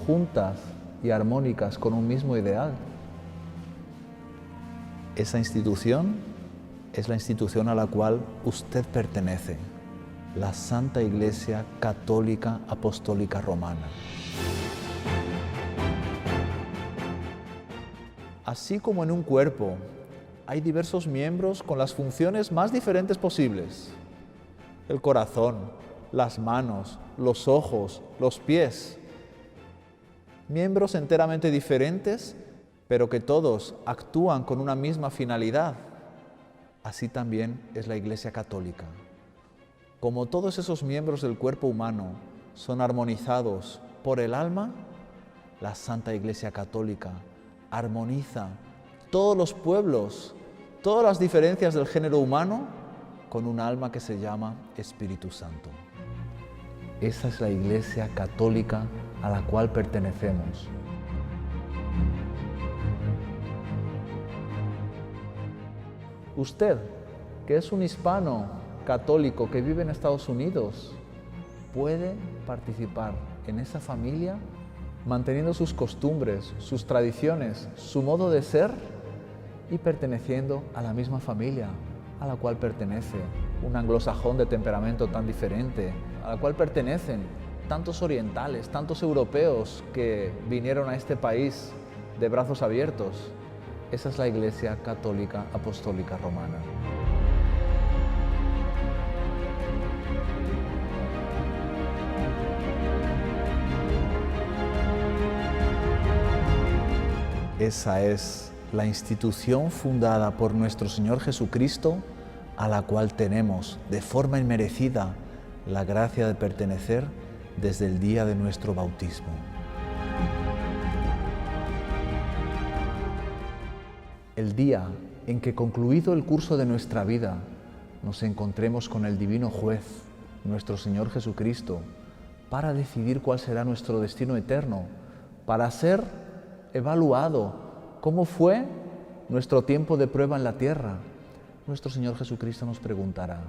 juntas y armónicas con un mismo ideal? Esa institución es la institución a la cual usted pertenece, la Santa Iglesia Católica Apostólica Romana. Así como en un cuerpo hay diversos miembros con las funciones más diferentes posibles: el corazón, las manos, los ojos, los pies, miembros enteramente diferentes, pero que todos actúan con una misma finalidad. Así también es la Iglesia Católica. Como todos esos miembros del cuerpo humano son armonizados por el alma, la Santa Iglesia Católica armoniza todos los pueblos, todas las diferencias del género humano, con un alma que se llama Espíritu Santo. Esa es la Iglesia Católica a la cual pertenecemos. Usted, que es un hispano católico que vive en Estados Unidos, puede participar en esa familia manteniendo sus costumbres, sus tradiciones, su modo de ser y perteneciendo a la misma familia a la cual pertenece un anglosajón de temperamento tan diferente, a la cual pertenecen tantos orientales, tantos europeos que vinieron a este país de brazos abiertos. Esa es la Iglesia Católica Apostólica Romana. Esa es la institución fundada por nuestro Señor Jesucristo, a la cual tenemos de forma inmerecida la gracia de pertenecer desde el día de nuestro bautismo. El día en que, concluido el curso de nuestra vida, nos encontremos con el Divino Juez, nuestro Señor Jesucristo, para decidir cuál será nuestro destino eterno, para ser evaluado cómo fue nuestro tiempo de prueba en la tierra, nuestro Señor Jesucristo nos preguntará: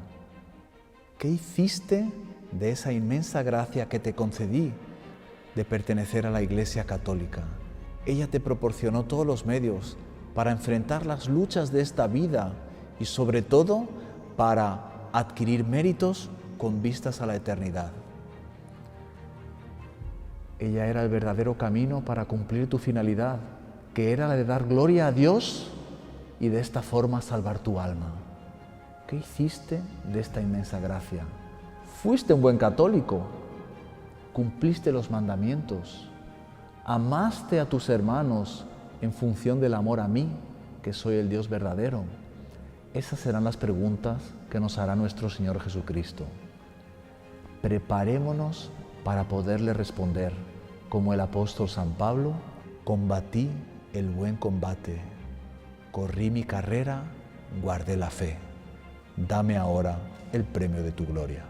¿qué hiciste de esa inmensa gracia que te concedí de pertenecer a la Iglesia Católica? Ella te proporcionó todos los medios para enfrentar las luchas de esta vida y sobre todo para adquirir méritos con vistas a la eternidad. Ella era el verdadero camino para cumplir tu finalidad, que era la de dar gloria a Dios y de esta forma salvar tu alma. ¿Qué hiciste de esta inmensa gracia? Fuiste un buen católico, cumpliste los mandamientos, amaste a tus hermanos en función del amor a mí, que soy el Dios verdadero. Esas serán las preguntas que nos hará nuestro Señor Jesucristo. Preparémonos para poderle responder, como el apóstol San Pablo: combatí el buen combate, corrí mi carrera, guardé la fe. Dame ahora el premio de tu gloria.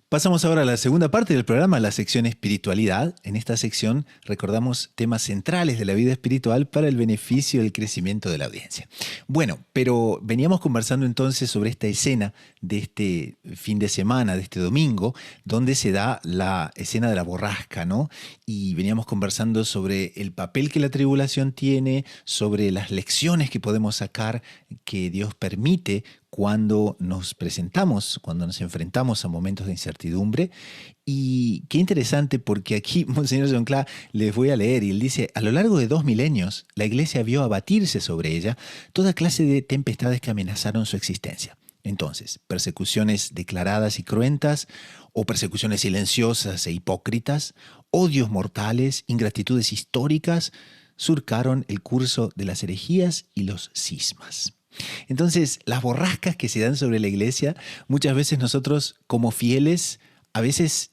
Pasamos ahora a la segunda parte del programa, la sección espiritualidad. En esta sección recordamos temas centrales de la vida espiritual para el beneficio y el crecimiento de la audiencia. Bueno, pero veníamos conversando entonces sobre esta escena de este fin de semana, de este domingo, donde se da la escena de la borrasca, ¿no? Y veníamos conversando sobre el papel que la tribulación tiene, sobre las lecciones que podemos sacar, que Dios permite cuando nos presentamos, cuando nos enfrentamos a momentos de incertidumbre. Y qué interesante, porque aquí Monseñor John Cla les voy a leer, y él dice: a lo largo de 2 milenios, la Iglesia vio abatirse sobre ella toda clase de tempestades que amenazaron su existencia. Entonces, persecuciones declaradas y cruentas, o persecuciones silenciosas e hipócritas, odios mortales, ingratitudes históricas, surcaron el curso de las herejías y los cismas. Entonces, las borrascas que se dan sobre la Iglesia, muchas veces nosotros como fieles, a veces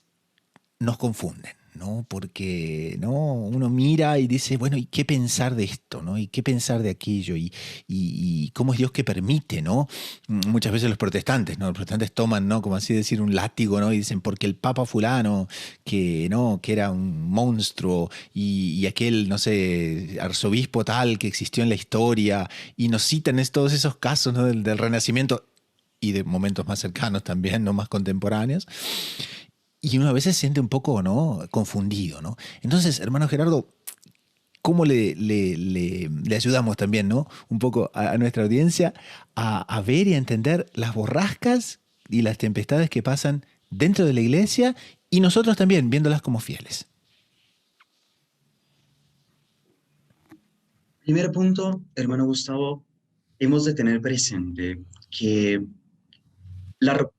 nos confunden, ¿no? Porque, ¿no?, uno mira y dice, bueno, ¿y qué pensar de esto, ¿no? ¿Y qué pensar de aquello? ¿Y cómo es Dios que permite, ¿no? Muchas veces los protestantes, ¿no? Los protestantes toman, ¿no?, como así decir, un látigo, ¿no? Y dicen, porque el Papa fulano, que, ¿no?, que era un monstruo, y aquel, no sé, arzobispo tal que existió en la historia, y nos citan todos esos casos, ¿no?, del Renacimiento y de momentos más cercanos también, no más contemporáneos. Y uno a veces se siente un poco, ¿no?, confundido, ¿no? Entonces, hermano Gerardo, ¿cómo le ayudamos también, ¿no?, un poco a nuestra audiencia a ver y a entender las borrascas y las tempestades que pasan dentro de la Iglesia, y nosotros también viéndolas como fieles? Primer punto, hermano Gustavo, hemos de tener presente que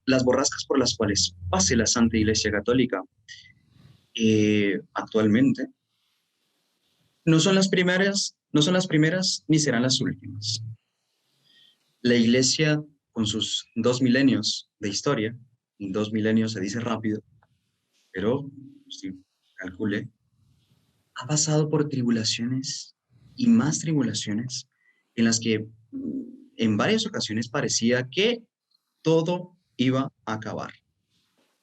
las borrascas por las cuales pase la Santa Iglesia Católica actualmente no son las primeras ni serán las últimas. La Iglesia, con sus 2 milenios de historia, y 2 milenios se dice rápido, pero si calcule, ha pasado por tribulaciones y más tribulaciones en las que en varias ocasiones parecía que todo iba a acabar.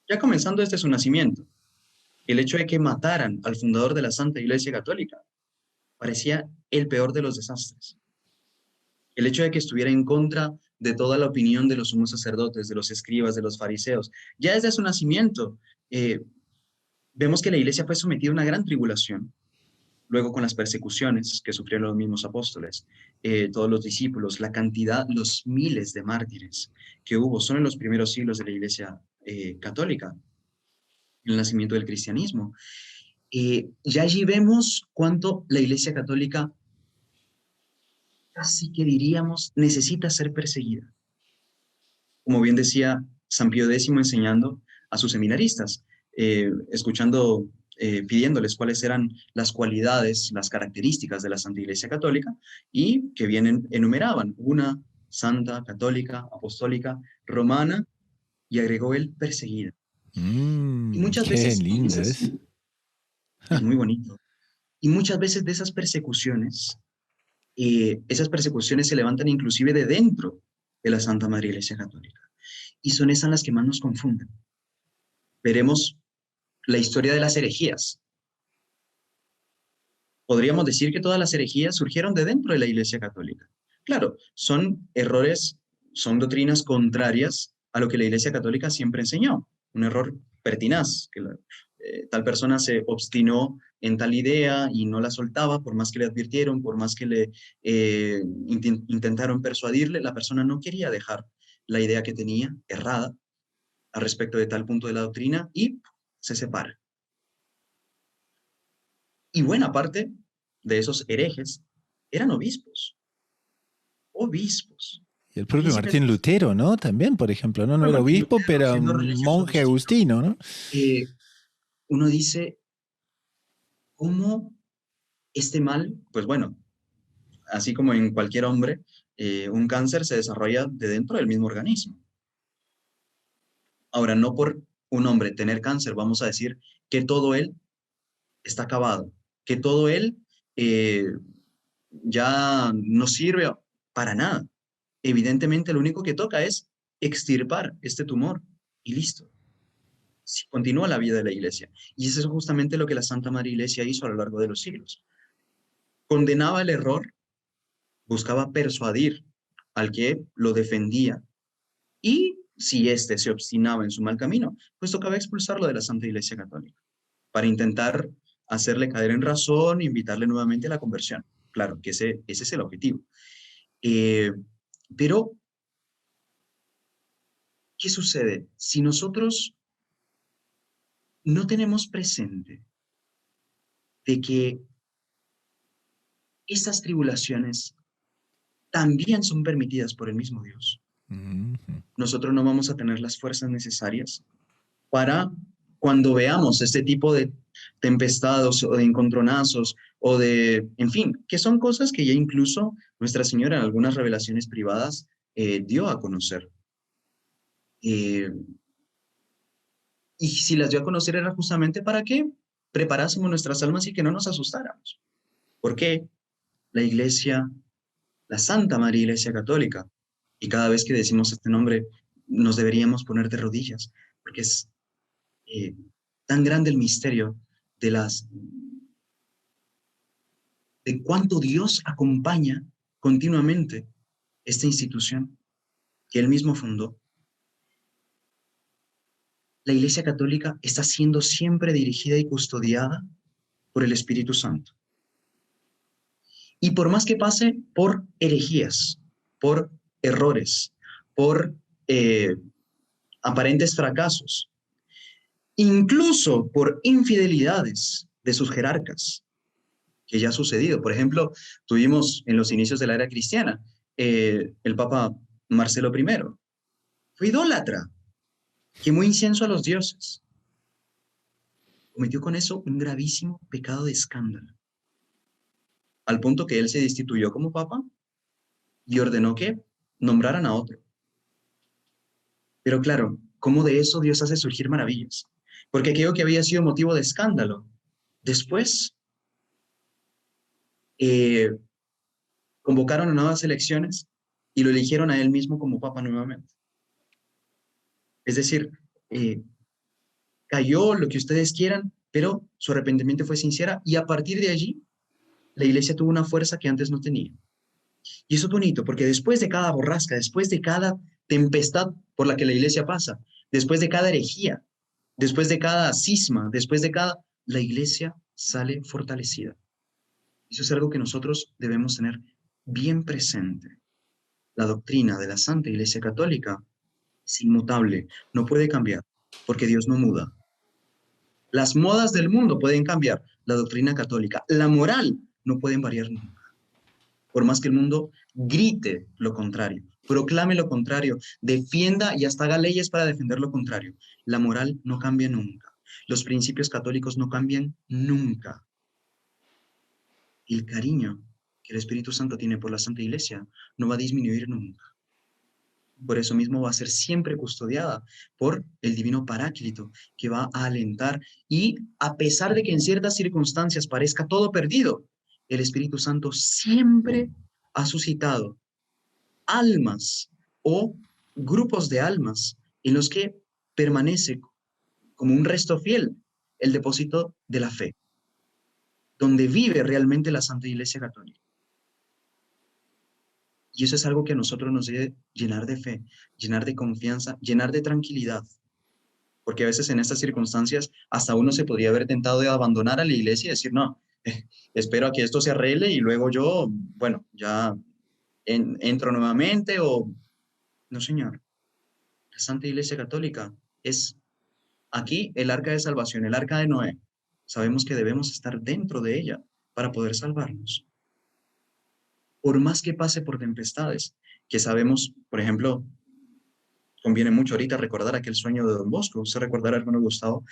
Ya comenzando desde su nacimiento, el hecho de que mataran al fundador de la Santa Iglesia Católica parecía el peor de los desastres. El hecho de que estuviera en contra de toda la opinión de los sumos sacerdotes, de los escribas, de los fariseos, ya desde su nacimiento, vemos que la Iglesia fue sometida a una gran tribulación. Luego, con las persecuciones que sufrieron los mismos apóstoles, todos los discípulos, la cantidad, los miles de mártires que hubo solo en los primeros siglos de la Iglesia católica, el nacimiento del cristianismo. Ya allí vemos cuánto la Iglesia católica, casi que diríamos, necesita ser perseguida. Como bien decía San Pío X enseñando a sus seminaristas, pidiéndoles cuáles eran las cualidades, las características de la Santa Iglesia Católica, y que bien enumeraban: una, santa, católica, apostólica, romana, y agregó él, perseguida. Y muchas Qué veces, lindo es. es muy bonito, y muchas veces de esas persecuciones se levantan inclusive de dentro de la Santa Madre Iglesia Católica, y son esas las que más nos confunden. Veremos la historia de las herejías. Podríamos decir que todas las herejías surgieron de dentro de la Iglesia Católica. Claro, son errores, son doctrinas contrarias a lo que la Iglesia Católica siempre enseñó. Un error pertinaz, tal persona se obstinó en tal idea y no la soltaba, por más que le advirtieron, por más que le intentaron persuadirle, la persona no quería dejar la idea que tenía errada al respecto de tal punto de la doctrina y se separa. Y buena parte de esos herejes eran obispos. Obispos. Y el propio Príncipes Martín Lutero, ¿no? También, por ejemplo, ¿no? No de era Martín obispo, Lutero, pero siendo un religioso monje agustino. agustino, ¿no? Eh, Uno dice, ¿cómo este mal? Pues bueno, así como en cualquier hombre, un cáncer se desarrolla de dentro del mismo organismo. Ahora, no por un hombre tener cáncer, vamos a decir que todo él está acabado, que todo él eh, ya no sirve para nada. Evidentemente, lo único que toca es extirpar este tumor y listo. Sí, continúa la vida de la iglesia. Y eso es justamente lo que la Santa Madre Iglesia hizo a lo largo de los siglos. Condenaba el error, buscaba persuadir al que lo defendía y si éste se obstinaba en su mal camino, pues tocaba expulsarlo de la Santa Iglesia Católica para intentar hacerle caer en razón e invitarle nuevamente a la conversión. Claro que ese es el objetivo. Eh, pero, ¿qué sucede? Si nosotros no tenemos presente de que estas tribulaciones también son permitidas por el mismo Dios, Ujú. nosotros no vamos a tener las fuerzas necesarias para cuando veamos este tipo de tempestados o de encontronazos o de, en fin, que son cosas que ya incluso Nuestra Señora en algunas revelaciones privadas dio a conocer. Eh, y si las dio a conocer era justamente para que preparásemos nuestras almas y que no nos asustáramos. Porque la Iglesia, la Santa María Iglesia Católica, y cada vez que decimos este nombre nos deberíamos poner de rodillas, porque es eh, tan grande el misterio de de cuánto Dios acompaña continuamente esta institución que Él mismo fundó. La Iglesia Católica está siendo siempre dirigida y custodiada por el Espíritu Santo. Y por más que pase por herejías, por errores, por aparentes fracasos, incluso por infidelidades de sus jerarcas, que ya ha sucedido. Por ejemplo, tuvimos en los inicios de la era cristiana el Papa Marcelo I. Fue idólatra, quemó incienso a los dioses. Cometió con eso un gravísimo pecado de escándalo, al punto que él se destituyó como papa y ordenó que nombraran a otro. Pero claro, ¿cómo de eso Dios hace surgir maravillas? Porque aquello que había sido motivo de escándalo, después eh, convocaron a nuevas elecciones y lo eligieron a él mismo como papa nuevamente. Es decir, eh, cayó lo que ustedes quieran, pero su arrepentimiento fue sincera y a partir de allí la iglesia tuvo una fuerza que antes no tenía. Y eso es bonito, porque después de cada borrasca, después de cada tempestad por la que la iglesia pasa, después de cada herejía, después de cada cisma, después de cada, la iglesia sale fortalecida. Eso es algo que nosotros debemos tener bien presente. La doctrina de la Santa Iglesia Católica es inmutable, no puede cambiar, porque Dios no muda. Las modas del mundo pueden cambiar, la doctrina católica, la moral no pueden variar nunca. Por más que el mundo grite lo contrario, proclame lo contrario, defienda y hasta haga leyes para defender lo contrario, la moral no cambia nunca. Los principios católicos no cambian nunca. Y el cariño que el Espíritu Santo tiene por la Santa Iglesia no va a disminuir nunca. Por eso mismo va a ser siempre custodiada por el divino Paráclito, que va a alentar y a pesar de que en ciertas circunstancias parezca todo perdido, el Espíritu Santo siempre ha suscitado almas o grupos de almas en los que permanece como un resto fiel el depósito de la fe, donde vive realmente la Santa Iglesia Católica. Y eso es algo que a nosotros nos debe llenar de fe, llenar de confianza, llenar de tranquilidad. porque a veces en estas circunstancias hasta uno se podría haber tentado de abandonar a la iglesia y decir, no, espero a que esto se arregle y luego yo, bueno, ya entro nuevamente o... No, señor. La Santa Iglesia Católica es aquí el arca de salvación, el arca de Noé. Sabemos que debemos estar dentro de ella para poder salvarnos. Por más que pase por tempestades, que sabemos, por ejemplo, conviene mucho ahorita recordar aquel sueño de Don Bosco. Usted recordará, hermano Gustavo,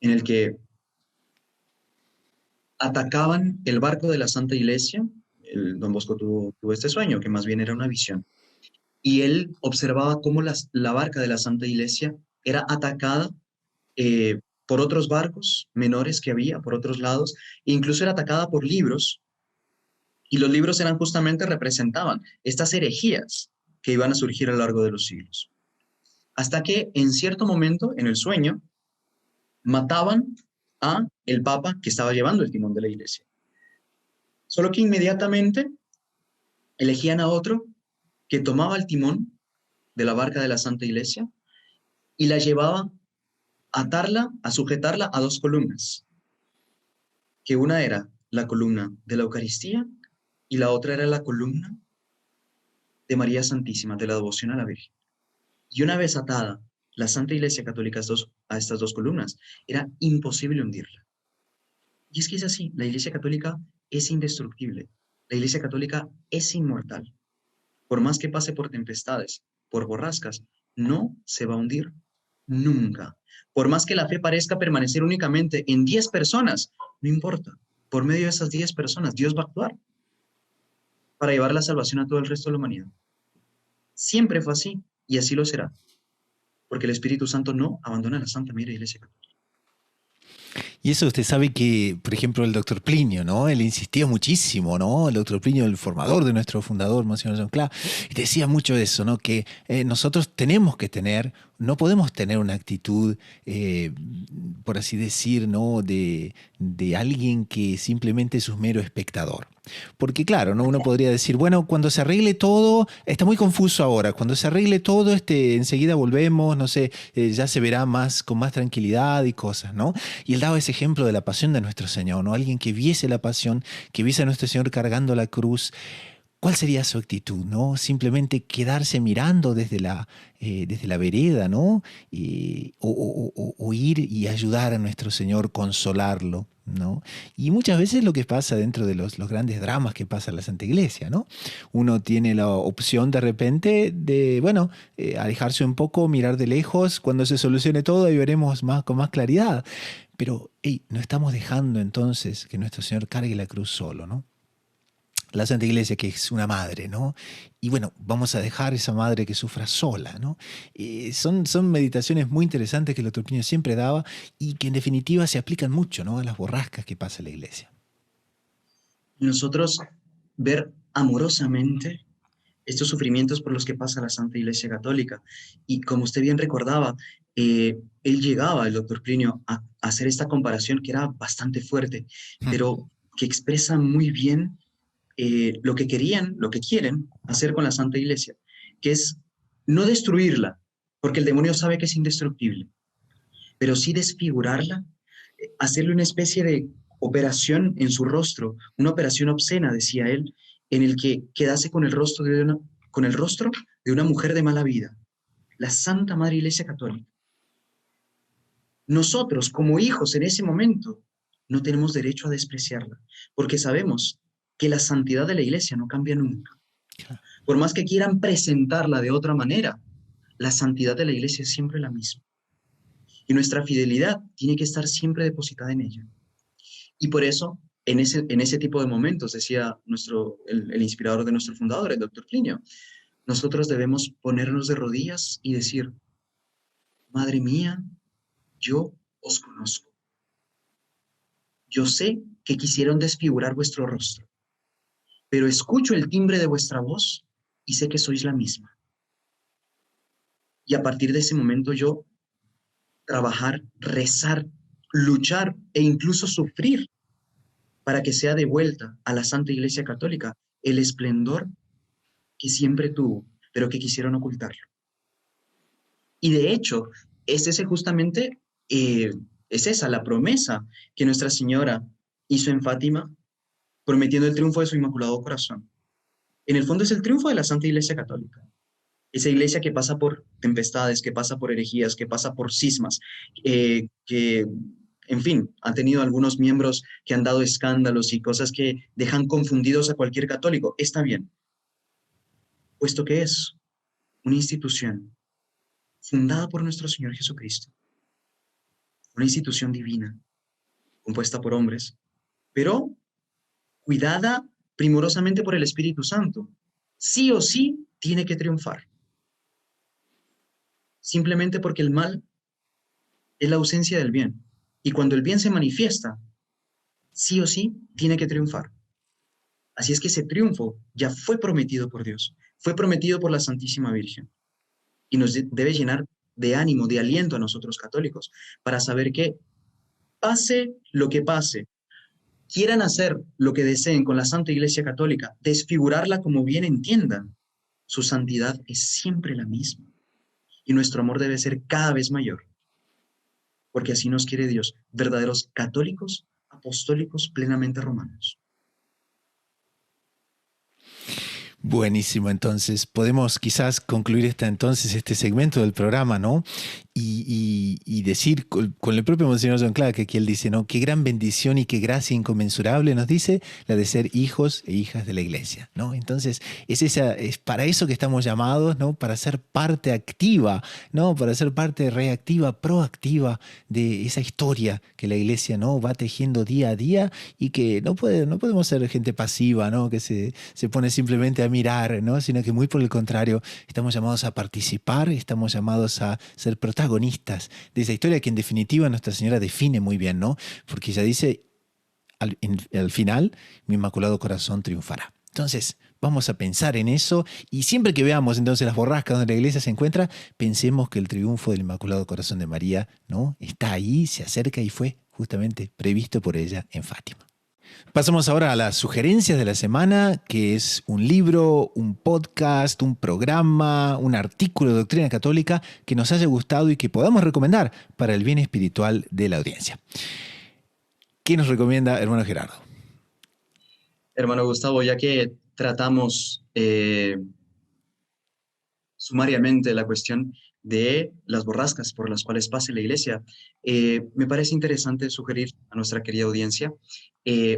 en el que atacaban el barco de la Santa Iglesia. Don Bosco tuvo este sueño, que más bien era una visión. Y él observaba cómo la barca de la Santa Iglesia era atacada por otros barcos menores que había por otros lados, e incluso era atacada por libros, y los libros eran justamente, representaban estas herejías que iban a surgir a lo largo de los siglos. Hasta que en cierto momento, en el sueño, mataban a el papa que estaba llevando el timón de la iglesia. Solo que inmediatamente elegían a otro que tomaba el timón de la barca de la Santa Iglesia y la llevaba a sujetarla a dos columnas, que una era la columna de la Eucaristía y la otra era la columna de María Santísima, de la devoción a la Virgen. Y una vez atada la Santa Iglesia Católica a estas dos columnas, era imposible hundirla. Y es que es así, la Iglesia Católica es indestructible, la Iglesia Católica es inmortal. Por más que pase por tempestades, por borrascas, no se va a hundir nunca. Por más que la fe parezca permanecer únicamente en 10 personas, no importa. Por medio de esas 10 personas, Dios va a actuar para llevar la salvación a todo el resto de la humanidad. Siempre fue así y así lo será, porque el Espíritu Santo no abandona la Santa Madre Iglesia Católica. Y eso usted sabe que, por ejemplo, el doctor Plinio, ¿no? Él insistía muchísimo, ¿no? El doctor Plinio, el formador de nuestro fundador, Monseñor John Cla, decía mucho eso, ¿no? Que nosotros tenemos que tener, no podemos tener una actitud, por así decir, ¿no? De alguien que simplemente es un mero espectador. Porque claro, ¿no? Uno podría decir, bueno, cuando se arregle todo, está muy confuso ahora, cuando se arregle todo, enseguida volvemos, no sé, ya se verá más, con más tranquilidad y cosas, ¿no? Y él daba ese ejemplo de la pasión de nuestro Señor, ¿no? Alguien que viese la pasión, que viese a nuestro Señor cargando la cruz. ¿Cuál sería su actitud, no? Simplemente quedarse mirando desde la vereda, ¿no? O ir y ayudar a nuestro Señor, consolarlo, ¿no? Y muchas veces lo que pasa dentro de los grandes dramas que pasa en la Santa Iglesia, ¿no? Uno tiene la opción de repente de, bueno, alejarse un poco, mirar de lejos, cuando se solucione todo ahí veremos con más claridad. Pero, no estamos dejando entonces que nuestro Señor cargue la cruz solo, ¿no? La Santa Iglesia, que es una madre, ¿no? Y bueno, vamos a dejar esa madre que sufra sola, ¿no? Son meditaciones muy interesantes que el doctor Plinio siempre daba y que en definitiva se aplican mucho, ¿no? A las borrascas que pasa en la Iglesia. Nosotros ver amorosamente estos sufrimientos por los que pasa la Santa Iglesia Católica. Y como usted bien recordaba, él llegaba, el doctor Plinio, a hacer esta comparación que era bastante fuerte, pero que expresa muy bien lo que quieren hacer con la Santa Iglesia, que es no destruirla, porque el demonio sabe que es indestructible, pero sí desfigurarla, hacerle una especie de operación en su rostro, una operación obscena, decía él, en el que quedase con el rostro de una mujer de mala vida, la Santa Madre Iglesia Católica. Nosotros, como hijos en ese momento, no tenemos derecho a despreciarla, porque sabemos que la santidad de la Iglesia no cambia nunca. Por más que quieran presentarla de otra manera, la santidad de la Iglesia es siempre la misma. Y nuestra fidelidad tiene que estar siempre depositada en ella. Y por eso, en ese tipo de momentos, decía el inspirador de nuestro fundador, el doctor Plinio, nosotros debemos ponernos de rodillas y decir, Madre mía, yo os conozco. Yo sé que quisieron desfigurar vuestro rostro, pero escucho el timbre de vuestra voz y sé que sois la misma. Y a partir de ese momento yo trabajar, rezar, luchar e incluso sufrir para que sea devuelta a la Santa Iglesia Católica el esplendor que siempre tuvo, pero que quisieron ocultarlo. Y de hecho, es ese justamente, es esa la promesa que Nuestra Señora hizo en Fátima, prometiendo el triunfo de su Inmaculado Corazón. En el fondo es el triunfo de la Santa Iglesia Católica. Esa iglesia que pasa por tempestades, que pasa por herejías, que pasa por cismas, que, en fin, han tenido algunos miembros que han dado escándalos y cosas que dejan confundidos a cualquier católico. Está bien, puesto que es una institución fundada por nuestro Señor Jesucristo, una institución divina, compuesta por hombres, pero cuidada primorosamente por el Espíritu Santo. Sí o sí tiene que triunfar. Simplemente porque el mal es la ausencia del bien. Y cuando el bien se manifiesta, sí o sí tiene que triunfar. Así es que ese triunfo ya fue prometido por Dios, fue prometido por la Santísima Virgen. Y nos debe llenar de ánimo, de aliento a nosotros católicos, para saber que pase lo que pase, quieran hacer lo que deseen con la Santa Iglesia Católica, desfigurarla como bien entiendan, su santidad es siempre la misma. Y nuestro amor debe ser cada vez mayor, porque así nos quiere Dios, verdaderos católicos, apostólicos, plenamente romanos. Buenísimo, entonces podemos quizás concluir este segmento del programa, ¿no? Y decir con el propio Monseñor John Clarke, que aquí él dice, ¿no? Qué gran bendición y qué gracia inconmensurable nos dice la de ser hijos e hijas de la Iglesia, ¿no? Entonces es para eso que estamos llamados, ¿no? Para ser parte activa, ¿no? Para ser parte reactiva, proactiva de esa historia que la Iglesia, ¿no? Va tejiendo día a día y que no podemos ser gente pasiva, ¿no? Que se pone simplemente a mirar, ¿no? Sino que muy por el contrario, estamos llamados a participar, estamos llamados a ser protagonistas de esa historia que en definitiva Nuestra Señora define muy bien, ¿no? Porque ella dice, al final, mi Inmaculado Corazón triunfará. Entonces, vamos a pensar en eso y siempre que veamos entonces las borrascas donde la iglesia se encuentra, pensemos que el triunfo del Inmaculado Corazón de María, ¿no? Está ahí, se acerca y fue justamente previsto por ella en Fátima. Pasamos ahora a las sugerencias de la semana, que es un libro, un podcast, un programa, un artículo de doctrina católica que nos haya gustado y que podamos recomendar para el bien espiritual de la audiencia. ¿Qué nos recomienda, hermano Gerardo? Hermano Gustavo, ya que tratamos sumariamente la cuestión de las borrascas por las cuales pase la iglesia, me parece interesante sugerir a nuestra querida audiencia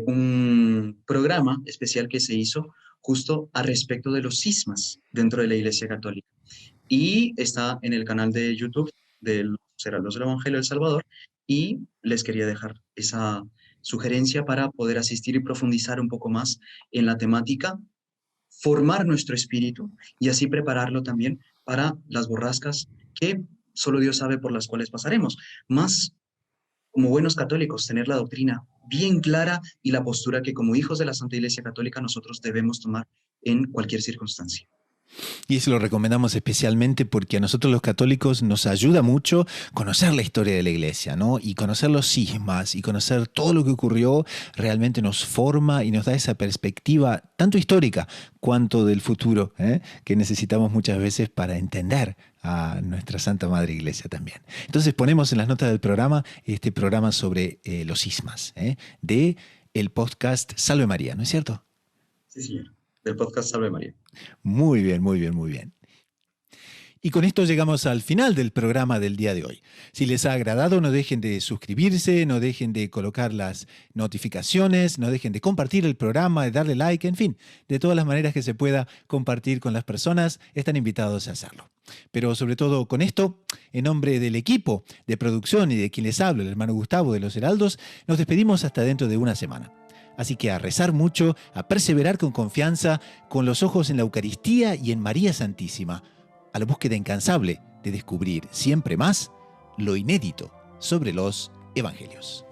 un programa especial que se hizo justo a respecto de los cismas dentro de la Iglesia Católica. Y está en el canal de YouTube de los Heraldos del Evangelio del Salvador, y les quería dejar esa sugerencia para poder asistir y profundizar un poco más en la temática, formar nuestro espíritu y así prepararlo también para las borrascas que solo Dios sabe por las cuales pasaremos. Más como buenos católicos, tener la doctrina bien clara y la postura que como hijos de la Santa Iglesia Católica nosotros debemos tomar en cualquier circunstancia. Y eso lo recomendamos especialmente porque a nosotros los católicos nos ayuda mucho conocer la historia de la Iglesia, ¿no? Y conocer los cismas y conocer todo lo que ocurrió realmente nos forma y nos da esa perspectiva tanto histórica cuanto del futuro, que necesitamos muchas veces para entender a nuestra Santa Madre Iglesia también. Entonces ponemos en las notas del programa este programa sobre los cismas, de el podcast Salve María, ¿no es cierto? Sí, señor. Del podcast Salve María. Muy bien, muy bien, muy bien. Y con esto llegamos al final del programa del día de hoy. Si les ha agradado, no dejen de suscribirse, no dejen de colocar las notificaciones, no dejen de compartir el programa, de darle like, en fin, de todas las maneras que se pueda compartir con las personas, están invitados a hacerlo. Pero sobre todo con esto, en nombre del equipo de producción y de quien les habla, el hermano Gustavo de los Heraldos, nos despedimos hasta dentro de una semana. Así que a rezar mucho, a perseverar con confianza, con los ojos en la Eucaristía y en María Santísima, a la búsqueda incansable de descubrir siempre más lo inédito sobre los Evangelios.